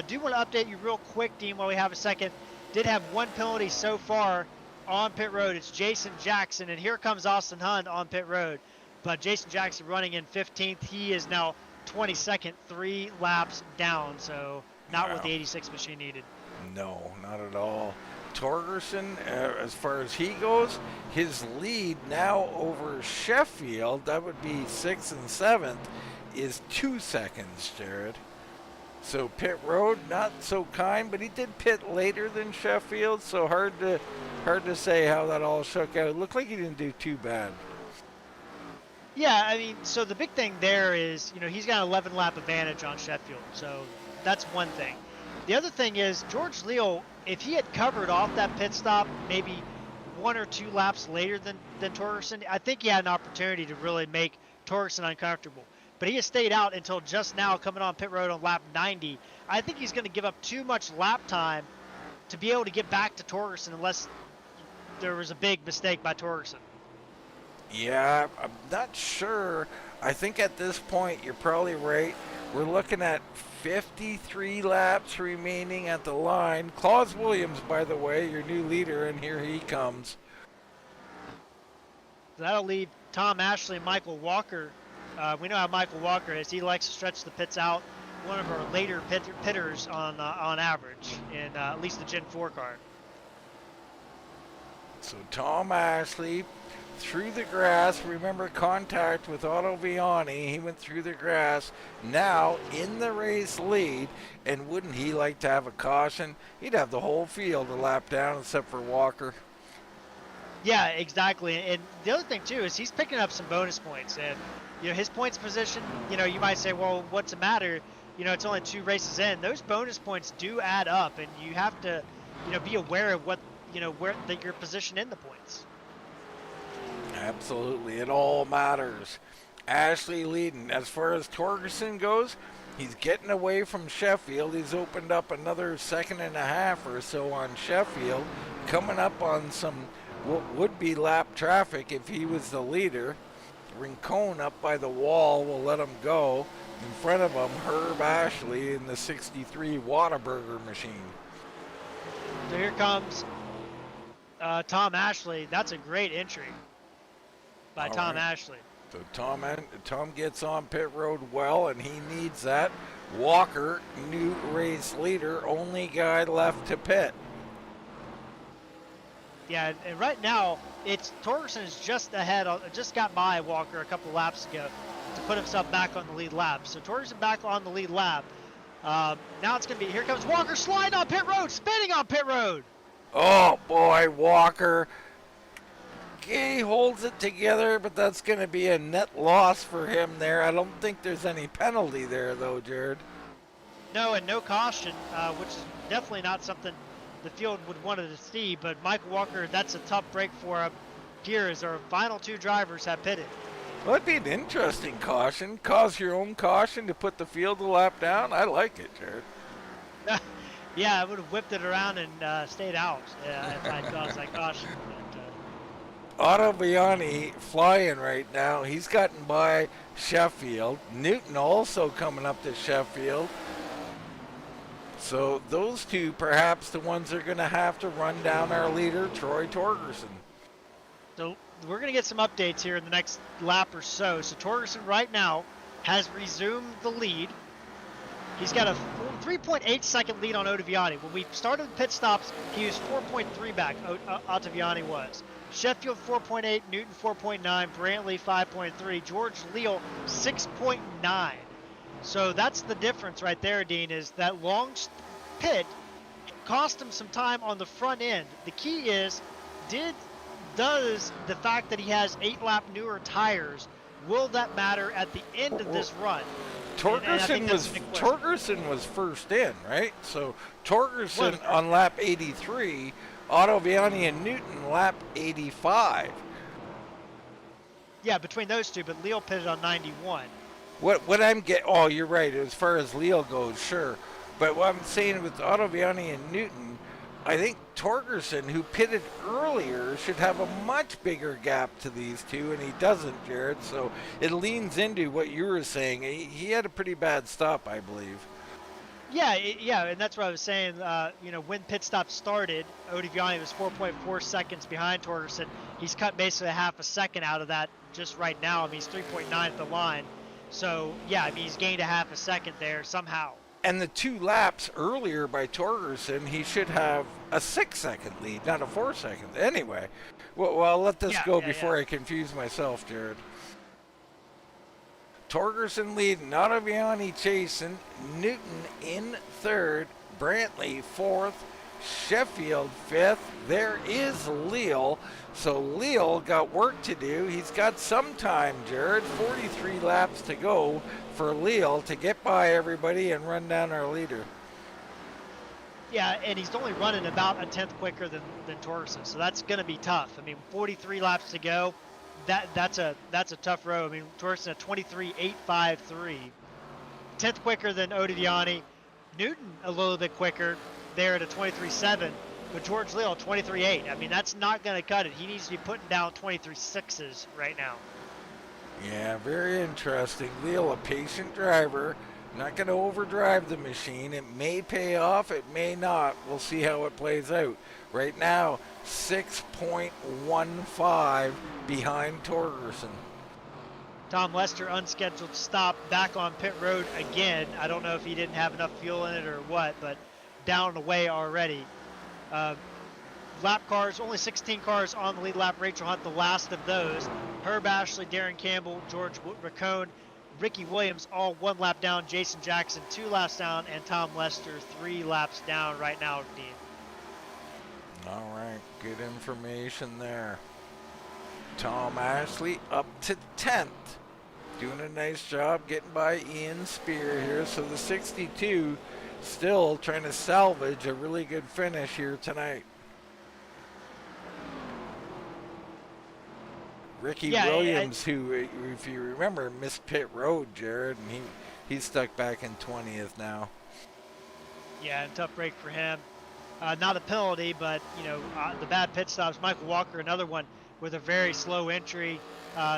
Do want to update you real quick, Dean, while we have a second. Did have 1 penalty so far on pit road. It's Jason Jackson, and here comes Austin Hund on pit road. But Jason Jackson running in 15th. He is now 22nd, 3 laps down, so not what the 86 machine needed. No, not at all. Torgerson, as far as he goes, his lead now over Sheffield, that would be 6th and 7th, is 2 seconds, Jared. So pit road, not so kind, but he did pit later than Sheffield, so hard to say how that all shook out. It looked like he didn't do too bad. Yeah, I mean, so the big thing there is, you know, he's got an 11 lap advantage on Sheffield, so that's one thing. The other thing is Jorge Leal, if he had covered off that pit stop maybe 1 or 2 laps later than Torgerson, I think he had an opportunity to really make Torgerson uncomfortable. But he has stayed out until just now, coming on pit road on lap 90. I think he's going to give up too much lap time to be able to get back to Torgerson unless there was a big mistake by Torgerson. Yeah, I'm not sure. I think at this point, you're probably right. We're looking at 53 laps remaining at the line. Claus Williams, by the way, your new leader, and here he comes. That'll leave Tom Ashley and Michael Walker. We know how Michael Walker is. He likes to stretch the pits out. One of our later pitters on average in at least the Gen 4 car. So Tom Ashley through the grass. Remember contact with Otto Viani. He went through the grass. Now in the race lead. And wouldn't he like to have a caution? He'd have the whole field a lap down except for Walker. Yeah, exactly. And the other thing too is he's picking up some bonus points. And you know, his points position, you know, you might say, well, what's the matter? You know, it's only 2 races in. Those bonus points do add up, and you have to, you know, be aware of what, you know, where your position in the points. Absolutely, it all matters. Ashley leading. As far as Torgerson goes, he's getting away from Sheffield. He's opened up another 2.5 seconds or so on Sheffield, coming up on some what would be lap traffic if he was the leader. Rincon up by the wall will let him go. In front of him, Herb Ashley in the 63 Whataburger machine. So here comes Tom Ashley. That's a great entry by Tom Ashley. So Tom gets on pit road well, and he needs that. Walker, new race leader, only guy left to pit. Yeah, and right now, it's Torgerson is just ahead, just got by Walker a couple laps ago to put himself back on the lead lap. So Torgerson back on the lead lap. Now it's going to be, here comes Walker sliding on pit road, spinning on pit road. Oh boy, Walker. He holds it together, but that's going to be a net loss for him there. I don't think there's any penalty there, though, Jared. No, and no caution, which is definitely not something the field would want to see. But Michael Walker, that's a tough break for him here as our final 2 drivers have pitted. Well, that'd be an interesting caution. Cause your own caution to put the field a lap down. I like it, Jared. Yeah, I would have whipped it around and stayed out if I caused that caution. Otto Viani flying right now. He's gotten by Sheffield. Newton also coming up to Sheffield. So those 2 perhaps the ones that are going to have to run down our leader, Troy Torgerson. So we're going to get some updates here in the next lap or so. So Torgerson right now has resumed the lead. He's got a 3.8 second lead on Ottaviani. When we started the pit stops, he was 4.3 back, Ottaviani was. Sheffield 4.8, Newton 4.9, Brantley 5.3, Jorge Leal 6.9. So that's the difference right there, Dean, is that long pit cost him some time on the front end. The key is, does the fact that he has 8-lap newer tires, will that matter at the end of this run? Torgerson was first in, right? So Torgerson on lap 83, Otto Viani and Newton lap 85. Yeah, between those 2, but Leal pitted on 91. what I'm getting, oh, you're right. As far as Leal goes, sure. But what I'm saying with Ottaviani and Newton, I think Torgerson, who pitted earlier, should have a much bigger gap to these two, and he doesn't, Jared. So it leans into what you were saying. He had a pretty bad stop, I believe. Yeah, yeah, and that's what I was saying. You know, when pit stop started, Ottaviani was 4.4 seconds behind Torgerson. He's cut basically a half a second out of that just right now. I mean, he's 3.9 at the line. So, yeah, I mean, he's gained a half a second there somehow. And the 2 laps earlier by Torgerson, he should have a 6-second lead, not a 4-second. Anyway, well, I'll let this go before I confuse myself, Jared. Torgerson leading, Ottaviani chasing, Newton in 3rd, Brantley 4th, Sheffield 5th. There is Leal. So Leal got work to do. He's got some time, Jared. 43 laps to go for Leal to get by everybody and run down our leader. Yeah, and he's only running about a 10th quicker than Torgerson, so that's going to be tough. I mean, 43 laps to go. That's a tough row. I mean, Torgerson at 23.853, 10th quicker than Ottaviani. Newton a little bit quicker there at a 23.7, but George Leal 23.8. I mean, that's not going to cut it. He needs to be putting down 23.6s right now. Yeah, very interesting. Leal, a patient driver, not going to overdrive the machine. It may pay off, it may not. We'll see how it plays out. Right now, 6.15 behind Torgerson. Tom Lester, unscheduled stop, back on pit road again. I don't know if he didn't have enough fuel in it or what, but down and away already. Lap cars, only 16 cars on the lead lap. Rachel Hunt, the last of those. Herb Ashley, Darren Campbell, George Racone, Ricky Williams, all 1 lap down. Jason Jackson, 2 laps down, and Tom Lester, 3 laps down right now, Dean. All right, good information there. Tom Ashley up to 10th. Doing a nice job getting by Ian Spear here. So the 62 still trying to salvage a really good finish here tonight. Ricky Williams, who, if you remember, missed pit road, Jared, and he's stuck back in 20th now. Yeah, tough break for him. Not a penalty, but, you know, the bad pit stops. Michael Walker, another one with a very slow entry,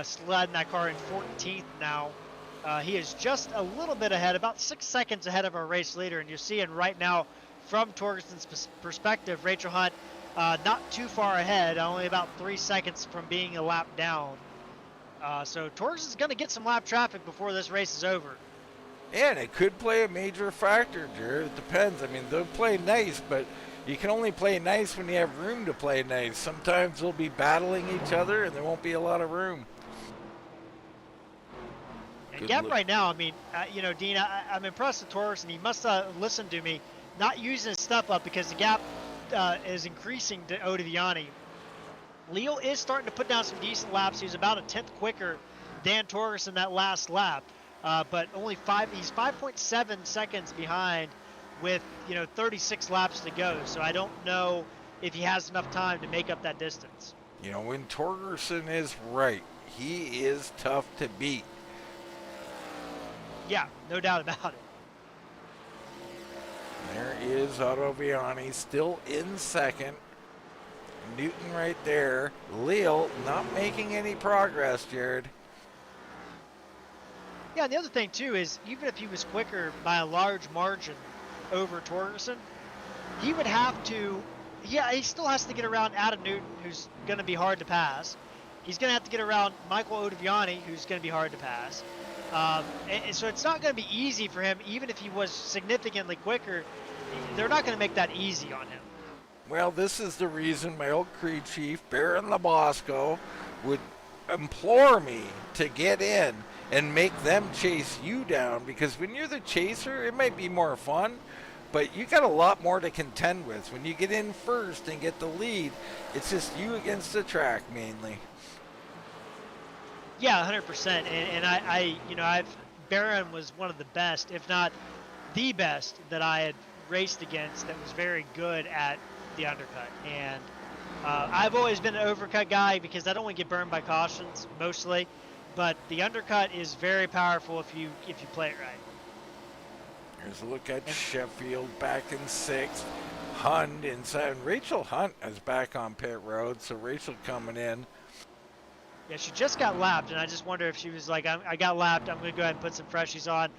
sliding that car in 14th now. He is just a little bit ahead, about 6 seconds ahead of our race leader, and you're seeing right now, from Torgerson's perspective, Rachel Hunt not too far ahead, only about 3 seconds from being a lap down. So Torgerson's going to get some lap traffic before this race is over. And it could play a major factor, Jared. It depends. I mean, they'll play nice, but you can only play nice when you have room to play nice. Sometimes they'll be battling each other, and there won't be a lot of room. And Gap right now, I mean, you know, Dean, I'm impressed with Torgerson. He must listen to me, not using his stuff up because the gap is increasing to Ottaviani. Leal is starting to put down some decent laps. He was about a 10th quicker than Torgerson that last lap, but only he's 5.7 seconds behind with, you know, 36 laps to go. So I don't know if he has enough time to make up that distance. You know, when Torgerson is right, he is tough to beat. Yeah, no doubt about it. There is Ottaviani still in second. Newton right there. Leal not making any progress, Jared. Yeah, and the other thing, too, is even if he was quicker by a large margin over Torgerson, he would have to, he still has to get around Adam Newton, who's going to be hard to pass. He's going to have to get around Michael Ottaviani, who's going to be hard to pass. And so it's not going to be easy for him, even if he was significantly quicker. They're not going to make that easy on him. Well, this is the reason my old crew chief, Baron Labosco, would implore me to get in and make them chase you down, because when you're the chaser, it might be more fun, but you got a lot more to contend with. When you get in first and get the lead, it's just you against the track mainly. Yeah, 100%. And you know, Baron was one of the best, if not the best, that I had raced against that was very good at the undercut. And I've always been an overcut guy because I don't want to get burned by cautions mostly. but the undercut is very powerful if you play it right. Here's a look at Sheffield back in 6th. Hund in 7th. Rachel Hunt is back on pit road, so Rachel coming in. Yeah, she just got lapped, and I just wonder if she was like, I got lapped, I'm going to go ahead and put some freshies on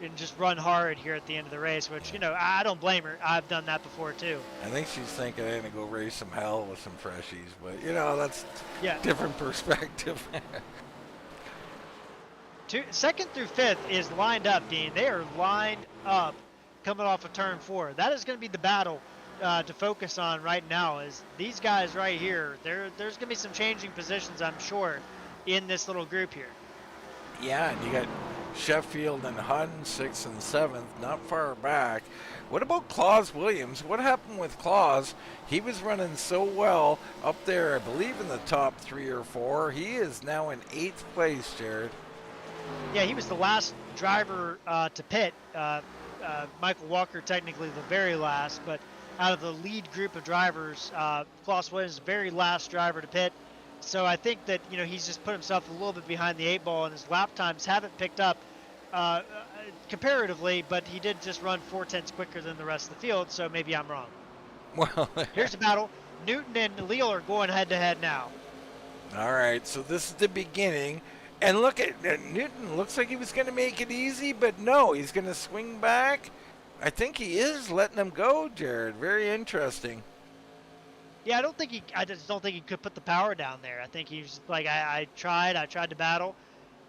and just run hard here at the end of the race, which, you know, I don't blame her. I've done that before, too. I think she's thinking I'm going to go race some hell with some freshies, but, you know, that's yeah. different perspective. Second through 5th is lined up, Dean. They are lined up coming off of turn 4. That is going to be the battle to focus on right now, is these guys right here. There's going to be some changing positions, I'm sure, in this little group here. Yeah, and you got Sheffield and Hund 6th and 7th, not far back. What about Claus Williams? What happened with Claus? He was running so well up there, I believe in the top 3 or 4. He is now in 8th place, Jared. Yeah, he was the last driver to pit. Michael Walker technically the very last, but out of the lead group of drivers, Claus Williams is the very last driver to pit. So I think that, you know, he's just put himself a little bit behind the 8 ball, and his lap times haven't picked up comparatively, but he did just run 4/10 quicker than the rest of the field, so maybe I'm wrong. Well, here's the battle. Newton and Leal are going head-to-head now. All right, so this is the beginning. And look at Newton. Looks like he was going to make it easy, but no, he's going to swing back. I think he is letting him go, Jared. Very interesting. Yeah, I just don't think he could put the power down there. I think he's like, I tried to battle.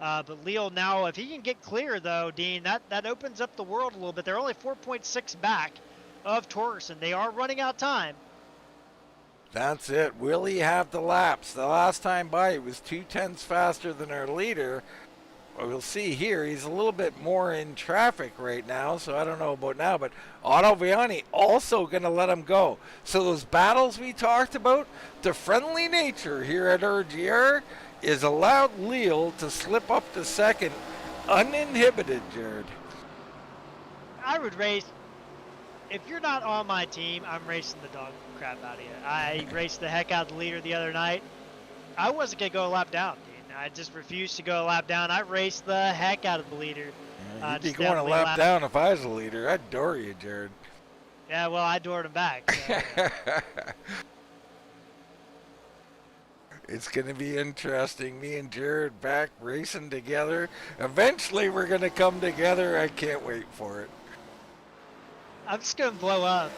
But Leal now, if he can get clear, though, Dean, that opens up the world a little bit. They're only 4.6 back of Torgerson. They are running out of time. That's it. Will he have the laps? The last time by, he was 2/10 faster than our leader. We'll see here. He's a little bit more in traffic right now, so I don't know about now. But Otto Viani also going to let him go. So those battles we talked about, the friendly nature here at RGR is allowed Leal to slip up to second uninhibited, Jared. I would race. If you're not on my team, I'm racing the dog crap out of you. I raced the heck out of the leader the other night. I wasn't going to go a lap down, dude. I just refused to go a lap down. I raced the heck out of the leader. You'd be going a lap down if I was a leader. I'd door you, Jared. Yeah, well, I doored him back. So. It's going to be interesting. Me and Jared back racing together. Eventually, we're going to come together. I can't wait for it. I'm just going to blow up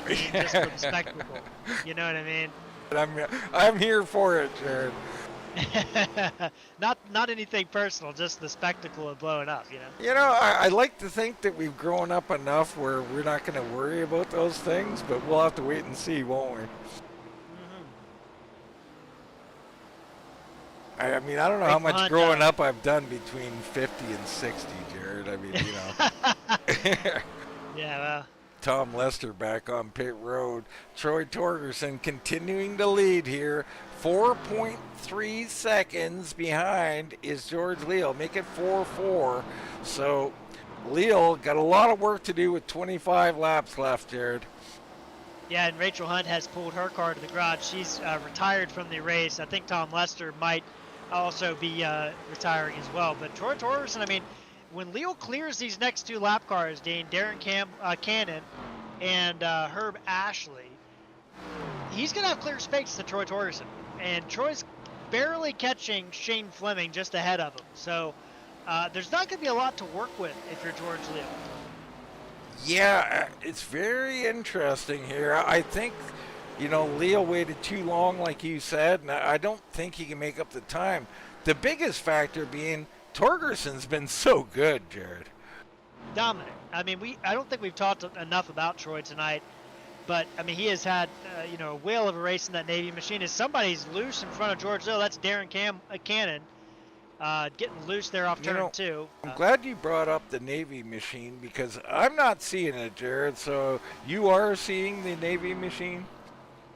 just for the spectacle. You know what I mean? I'm here for it, Jared. Not anything personal, just the spectacle of blowing up, you know? You know, I like to think that we've grown up enough where we're not going to worry about those things, but we'll have to wait and see, won't we? I mean, I don't know how much growing up I've done between 50 and 60, Jared. I mean, you know. Yeah, well. Tom Lester back on pit road. Troy Torgerson continuing to lead here. 4.3 seconds behind is George Leal. Make it 4-4. So Leal got a lot of work to do with 25 laps left, Jared. Yeah, and Rachel Hunt has pulled her car to the garage. She's retired from the race. I think Tom Lester might also be retiring as well. But Troy Torgerson, I mean, when Leal clears these next 2 lap cars, Dean, Darren Cannon and Herb Ashley, he's going to have clear space to Troy Torgerson. And Troy's barely catching Shane Fleming just ahead of him. So there's not going to be a lot to work with if you're George Leal. Yeah, it's very interesting here. I think, you know, Leal waited too long, like you said, and I don't think he can make up the time. The biggest factor being Torgerson's been so good, Jared. Dominant. I mean, I don't think we've talked enough about Troy tonight, but I mean, he has had you know, a whale of a race in that Navy machine. If somebody's loose in front of George Leal, that's Darren Cannon getting loose there off turn 2. I'm glad you brought up the Navy machine because I'm not seeing it, Jared. So you are seeing the Navy machine?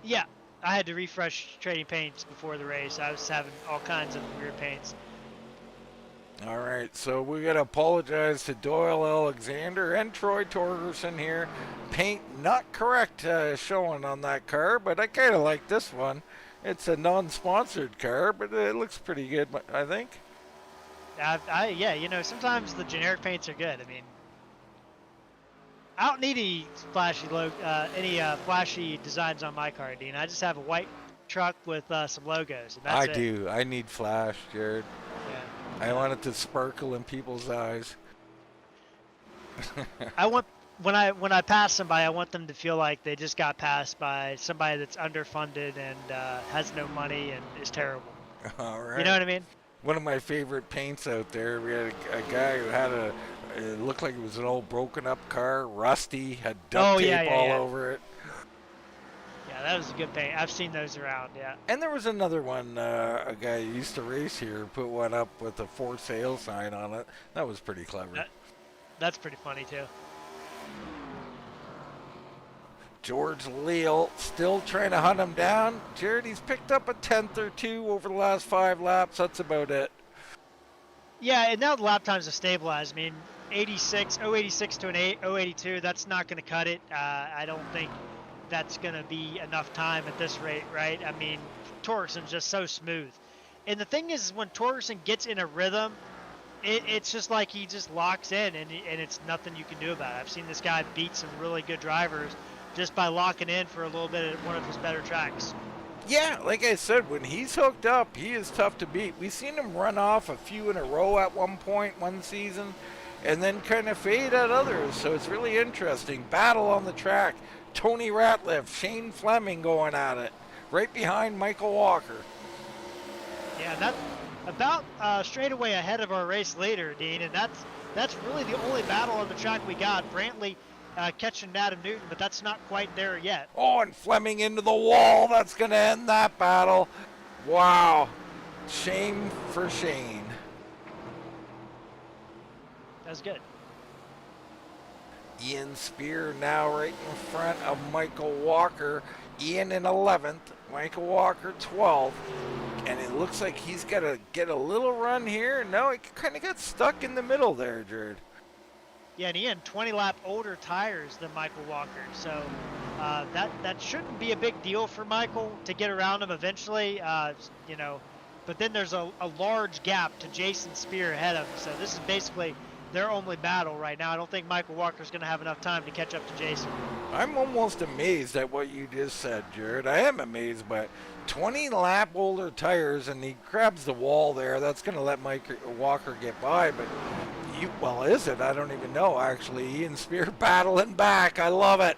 Yeah, I had to refresh trading paints before the race. I was having all kinds of weird paints. All right, so we got to apologize to Doyle Alexander and Troy Torgerson here. Paint not correct showing on that car, but I kind of like this one. It's a non-sponsored car, but it looks pretty good, I think. Yeah, you know, sometimes the generic paints are good. I mean, I don't need any flashy designs on my car, Dean. I just have a white truck with some logos, and that's I it. do. I need flash, Jared. Yeah. I want it to sparkle in people's eyes. I want when I pass somebody, I want them to feel like they just got passed by somebody that's underfunded and has no money and is terrible. All right. You know what I mean? One of my favorite paints out there. We had a guy who had it looked like it was an old broken up car, rusty, had duct tape all over it. Yeah, that was a good paint. I've seen those around, yeah. And there was another one, a guy who used to race here put one up with a for sale sign on it. That was pretty clever. That's pretty funny too. Jorge Leal still trying to hunt him down. Jared, he's picked up a 10th or two over the last 5 laps. That's about it. Yeah, and now the lap times have stabilized. I mean, 086 to an 082, that's not going to cut it. I don't think that's going to be enough time at this rate, right? I mean, Torgerson's just so smooth. And the thing is, when Torgerson gets in a rhythm, it's just like he just locks in, and it's nothing you can do about it. I've seen this guy beat some really good drivers just by locking in for a little bit at one of his better tracks. Yeah, like I said, when he's hooked up, he is tough to beat. We've seen him run off a few in a row at one point, one season, and then kind of fade at others. So it's really interesting. Battle on the track. Tony Ratliff, Shane Fleming going at it. Right behind Michael Walker. Yeah, that's about straightaway ahead of our race leader, Dean, and that's really the only battle on the track we got. Brantley catching Adam Newton, but that's not quite there yet. Oh, and Fleming into the wall. That's going to end that battle. Wow. Shame for Shane. That's good. Ian Spear now right in front of Michael Walker. Ian in 11th, Michael Walker 12th. And it looks like he's got to get a little run here. No, he kind of got stuck in the middle there, Jared. Yeah, and Ian, 20 lap older tires than Michael Walker. So that shouldn't be a big deal for Michael to get around him eventually, you know. But then there's a large gap to Jason Spear ahead of him. So this is basically their only battle right now. I don't think Michael Walker's going to have enough time to catch up to Jason. I'm almost amazed at what you just said, Jared. I am amazed, but 20 lap older tires, and he grabs the wall there. That's going to let Mike Walker get by, but well, is it? I don't even know, actually. Ian Spear battling back. I love it.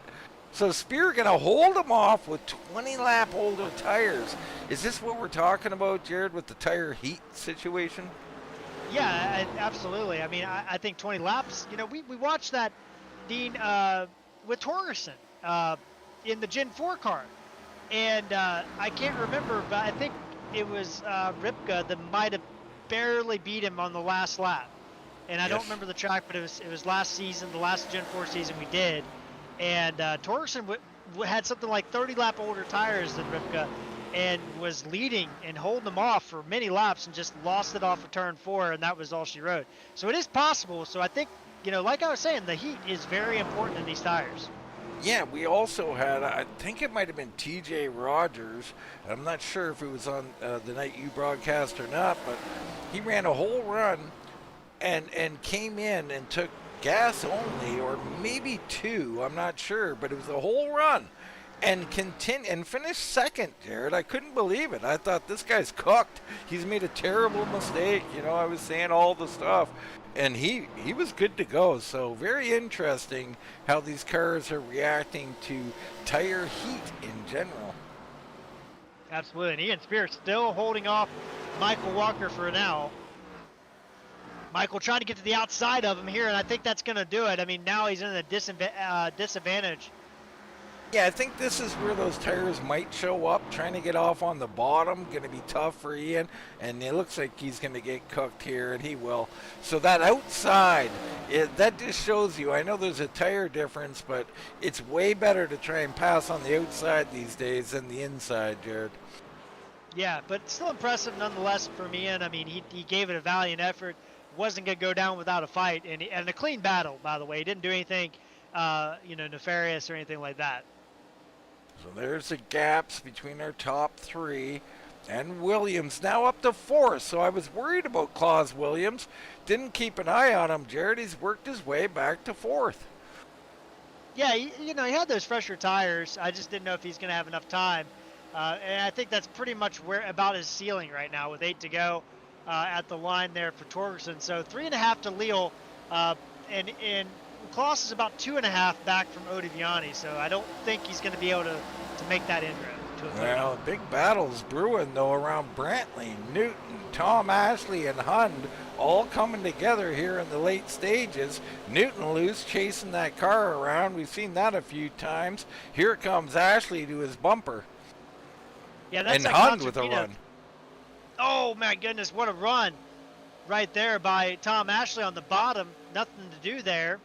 So Spear going to hold him off with 20 lap older tires. Is this what we're talking about, Jared, with the tire heat situation? Yeah, absolutely. I mean, I think 20 laps, you know, we watched that, Dean, with Torgerson in the Gen 4 car. And I can't remember, but I think it was Ripka that might have barely beat him on the last lap. And I don't remember the track, but it was last season, the last Gen 4 season we did. And Torgerson had something like 30 lap older tires than Ripka and was leading and holding them off for many laps and just lost it off of turn 4, and that was all she wrote. So it is possible. So I think, you know, like I was saying, the heat is very important in these tires. Yeah, we also had, I think it might have been TJ Rogers. I'm not sure if it was on the night you broadcast or not, but he ran a whole run and came in and took gas only, or maybe 2, I'm not sure, but it was a whole run. And finished second, Jared. I couldn't believe it. I thought, this guy's cooked. He's made a terrible mistake. You know, I was saying all the stuff. And he was good to go. So very interesting how these cars are reacting to tire heat in general. Absolutely. And Ian Spear still holding off Michael Walker for now. Michael trying to get to the outside of him here, and I think that's going to do it. I mean, now he's in a disadvantage. Yeah, I think this is where those tires might show up, trying to get off on the bottom. Going to be tough for Ian, and it looks like he's going to get cooked here, and he will. So that outside, that just shows you, I know there's a tire difference, but it's way better to try and pass on the outside these days than the inside, Jared. Yeah, but still impressive nonetheless from Ian. I mean, he gave it a valiant effort. Wasn't going to go down without a fight, and a clean battle, by the way. He didn't do anything, you know, nefarious or anything like that. So there's the gaps between our top 3. And Williams now up to 4th, so I was worried about Claus Williams. Didn't keep an eye on him, Jared. He's worked his way back to 4th. Yeah, you know, he had those fresher tires. I just didn't know if he's going to have enough time. And I think that's pretty much where about his ceiling right now with 8 to go at the line there for Torgerson. So 3.5 to Leal, and Klaus is about 2.5 back from Ottaviani. So I don't think he's going to be able to make that inroad. Well, big battles brewing though around Brantley, Newton, Tom Ashley, and Hund all coming together here in the late stages. Newton loose, chasing that car around. We've seen that a few times. Here comes Ashley to his bumper. Yeah, that's and Hund with a run. Oh my goodness, what a run right there by Tom Ashley on the bottom. Nothing to do there.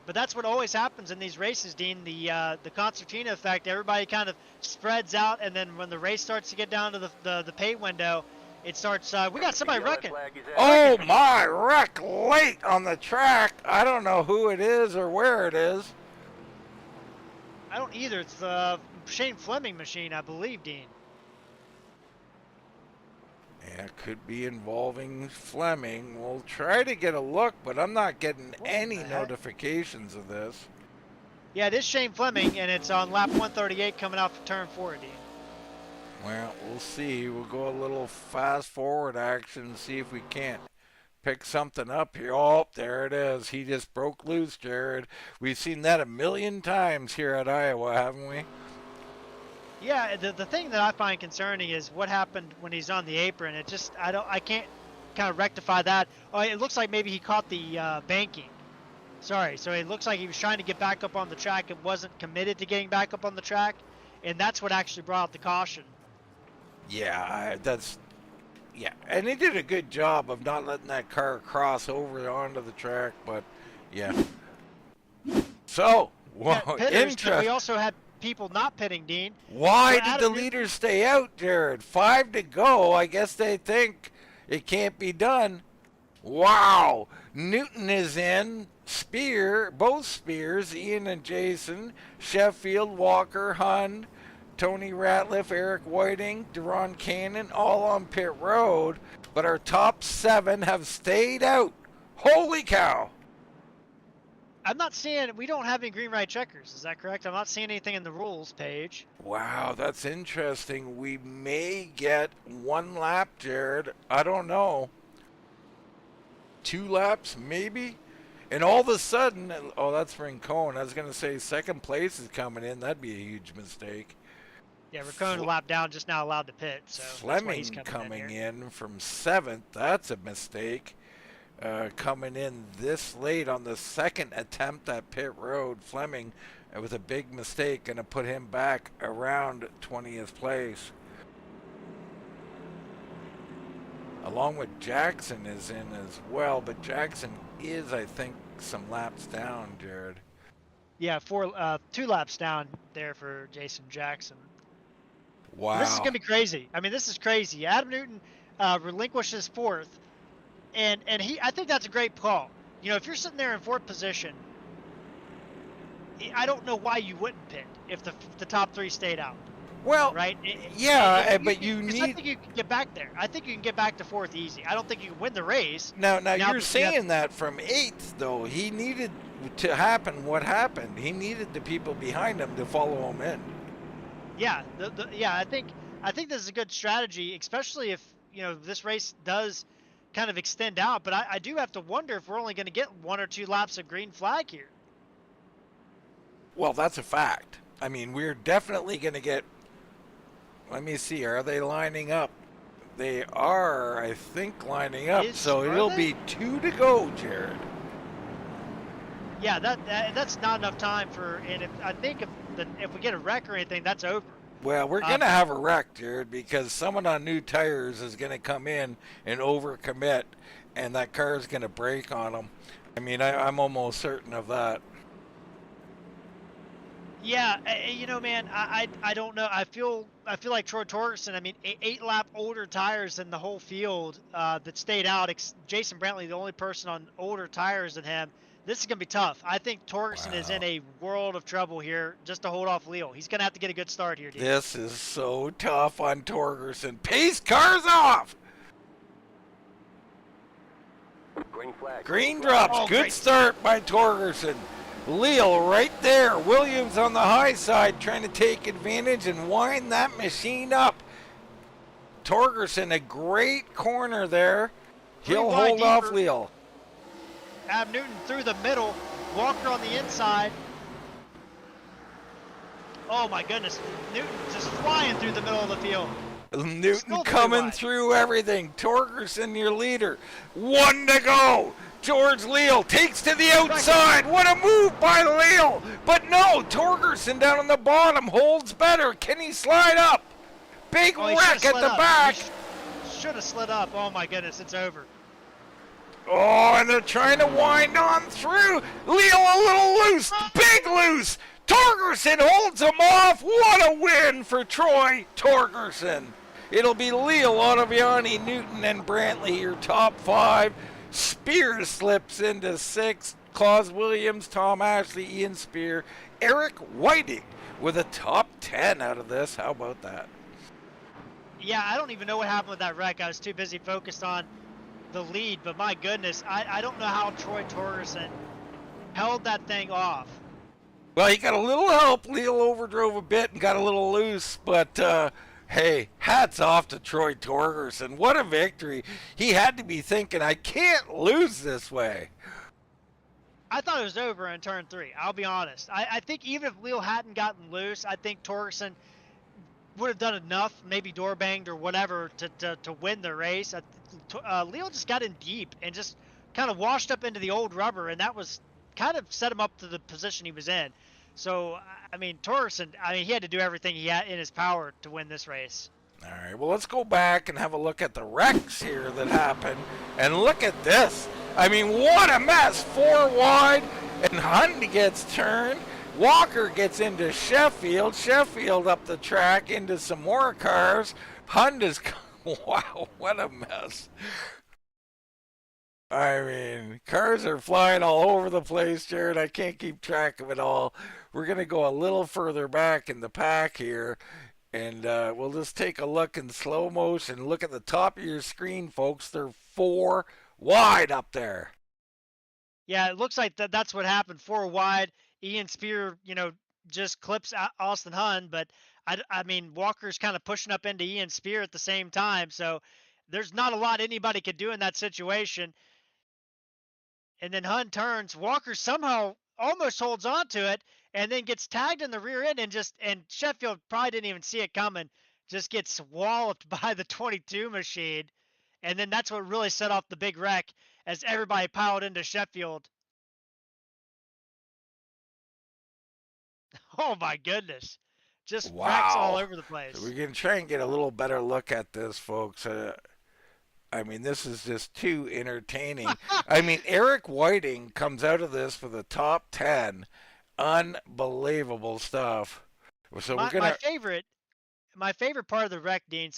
But that's what always happens in these races, Dean. The concertina effect. Everybody kind of spreads out, and then when the race starts to get down to the pay window, it starts. We got somebody wrecking. Oh my, wreck late on the track. I don't know who it is or where it is. I don't either. It's the Shane Fleming machine, I believe, Dean. Yeah, it could be involving Fleming. We'll try to get a look, but I'm not getting any notifications of this. Yeah, it is Shane Fleming, and it's on lap 138 coming out for turn 4, Dean. Well, we'll see. We'll go a little fast forward action and see if we can't pick something up here. Oh, there it is. He just broke loose, Jared. We've seen that a million times here at Iowa, haven't we? Yeah, the thing that I find concerning is what happened when he's on the apron. It just I can't kind of rectify that. Oh, it looks like maybe he caught the banking. Sorry, so it looks like he was trying to get back up on the track and wasn't committed to getting back up on the track, and that's what actually brought out the caution. Yeah, yeah, and he did a good job of not letting that car cross over onto the track, but yeah. So, wow, interesting. We also had people not pitting, Dean. Why did the leaders stay out, Jared? 5 to go. I guess they think it can't be done. Wow. Newton is in. Both Spears, Ian and Jason, Sheffield, Walker, Hund, Tony Ratliff, Eric Whiting, Deron Cannon, all on pit road. But our top 7 have stayed out. Holy cow. I'm not seeing, we don't have any green right checkers, is that correct? I'm not seeing anything in the rules page. Wow, that's interesting. We may get 1 lap, Jared. I don't know. 2 laps, maybe? And all of a sudden, oh, that's Rincon. I was going to say 2nd place is coming in. That'd be a huge mistake. Yeah, Rincon a lap down, just now allowed to pit. So Fleming coming in from 7th. That's a mistake. Coming in this late on the 2nd attempt at pit road. Fleming with a big mistake, going to put him back around 20th place. Along with Jackson is in as well, but Jackson is, I think, some laps down, Jared. Yeah, 2 laps down there for Jason Jackson. Wow. This is going to be crazy. I mean, this is crazy. Adam Newton relinquishes 4th. And I think that's a great call. You know, if you're sitting there in 4th position, I don't know why you wouldn't pit if the top 3 stayed out. Well, right? But you need. I think you can get back there. I think you can get back to 4th easy. I don't think you can win the race. Now you're saying that from 8th, though. He needed to happen what happened. He needed the people behind him to follow him in. Yeah, I think this is a good strategy, especially if this race does kind of extend out. But I do have to wonder if we're only going to get 1 or 2 laps of green flag here. Well, that's a fact. I mean, we're definitely going to get. Let me see. Are they lining up? They are, I think, lining up. So it'll be 2 to go, Jared. Yeah, that's not enough time for. And I think if we get a wreck or anything, that's over. Well, we're going to have a wreck, Jared, because someone on new tires is going to come in and overcommit, and that car is going to break on them. I mean, I'm almost certain of that. Yeah, man, I don't know. I feel like Troy Torgerson. I mean, 8 lap older tires than the whole field that stayed out. Jason Brantley, the only person on older tires than him. This is going to be tough. I think Torgerson is in a world of trouble here just to hold off Leal. He's going to have to get a good start here, dude. This is so tough on Torgerson. Pace cars off. Green flag. Green drops. Oh, Good great. start by Torgerson. Leal right there. Williams on the high side trying to take advantage and wind that machine up. Torgerson, a great corner there. He'll hold off Leal. Ab Newton through the middle. Walker on the inside. Oh my goodness. Newton just flying through the middle of the field. Newton Still coming wide. through everything. Torgerson, your leader. 1 to go. George Leal takes to the outside. What a move by Leal. But no, Torgerson down on the bottom holds better. Can he slide up? Big wreck at the back. Should have slid up. Oh my goodness, it's over. Oh, and they're trying to wind on through. Leal a little loose. Big loose. Torgerson holds him off. What a win for Troy Torgerson. It'll be Leal, Ottaviani, Newton, and Brantley, your top 5. Spears slips into 6. Claus Williams, Tom Ashley, Ian Spear, Eric Whiting with a top 10 out of this. How about that? Yeah, I don't even know what happened with that wreck. I was too busy focused on the lead, but my goodness, I don't know how Troy Torgerson held that thing off. Well, he got a little help. Leal overdrove a bit and got a little loose, but hey, hats off to Troy Torgerson. What a victory. He had to be thinking, I can't lose this way. I thought it was over in turn 3. I'll be honest. I think even if Leal hadn't gotten loose, I think Torgerson would have done enough, maybe door banged or whatever, to win the race. Leal just got in deep and just kind of washed up into the old rubber, and that was kind of set him up to the position he was in. So, I mean, Torgerson, he had to do everything he had in his power to win this race. All right, well, let's go back and have a look at the wrecks here that happened. And look at this. I mean, what a mess. 4 wide, and Hund gets turned. Walker gets into Sheffield. Sheffield up the track into some more cars. Hund is... Wow, what a mess. I mean, cars are flying all over the place, Jared. I can't keep track of it all. We're going to go a little further back in the pack here, and we'll just take a look in slow motion. Look at the top of your screen, folks. They're 4 wide up there. Yeah, it looks like that's what happened. 4 wide. Ian Spear, just clips Austin Hund, but I mean, Walker's kind of pushing up into Ian Spear at the same time, so there's not a lot anybody could do in that situation. And then Hund turns. Walker somehow almost holds on to it and then gets tagged in the rear end and Sheffield probably didn't even see it coming. Just gets walloped by the 22 machine. And then that's what really set off the big wreck as everybody piled into Sheffield. Oh my goodness. Just wrecks all over the place. So we're going to try and get a little better look at this, folks. I mean, this is just too entertaining. I mean, Eric Whiting comes out of this with a top 10. Unbelievable stuff. So we're gonna... my favorite part of the wreck, Dean,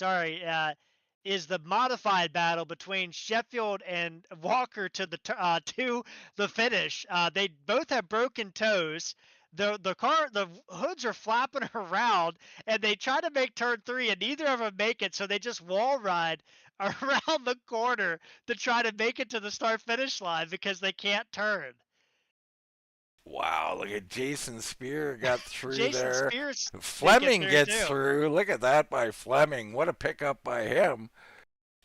is the modified battle between Sheffield and Walker to the finish. They both have broken toes. The hoods are flapping around, and they try to make turn 3, and neither of them make it, so they just wall ride around the corner to try to make it to the start-finish line because they can't turn. Wow, look at Jason Spear got through Jason there. Spears Fleming gets through. Look at that by Fleming. What a pickup by him.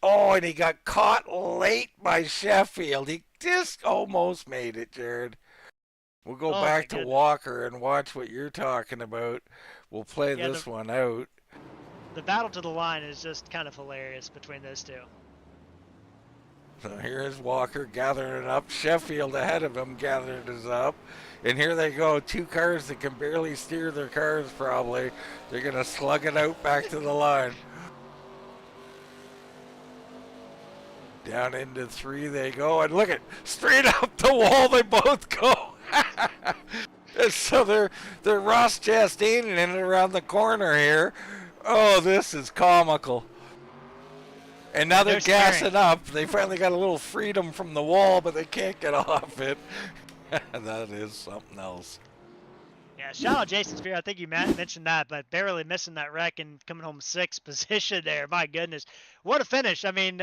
Oh, and he got caught late by Sheffield. He just almost made it, Jared. We'll go back to Walker and watch what you're talking about. We'll play this one out. The battle to the line is just kind of hilarious between those two. So here's Walker gathering it up. Sheffield ahead of him gathering it up. And here they go. 2 cars that can barely steer their cars probably. They're going to slug it out back to the line. Down into 3 they go. And look at, straight up the wall they both go. So they're Ross Chastain in it around the corner here. Oh, this is comical. And now they're gassing up. They finally got a little freedom from the wall, but they can't get off it. That is something else. Yeah, shout out Jason Spear. I think you mentioned that, but barely missing that wreck and coming home sixth position there. My goodness, what a finish! I mean,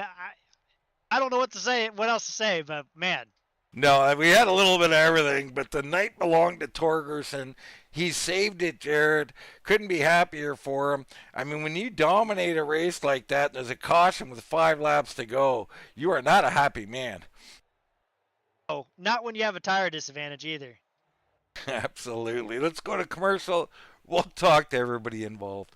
I don't know what to say, what else to say, but man. No, we had a little bit of everything, but the night belonged to Torgerson. He saved it, Jared. Couldn't be happier for him. I mean, when you dominate a race like that, and there's a caution with 5 laps to go, you are not a happy man. Oh, not when you have a tire disadvantage either. Absolutely. Let's go to commercial. We'll talk to everybody involved.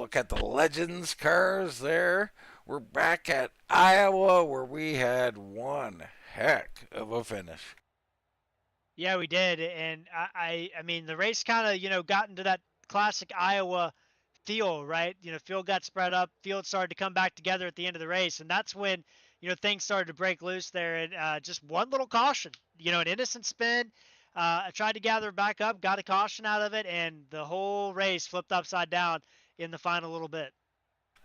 Look at the Legends cars there. We're back at Iowa where we had one heck of a finish. Yeah, we did, and I mean the race kind of got into that classic Iowa feel, right? Field got spread up, field started to come back together at the end of the race, and that's when things started to break loose there, and just one little caution, an innocent spin. I tried to gather back up, got a caution out of it, and the whole race flipped upside down in the final little bit.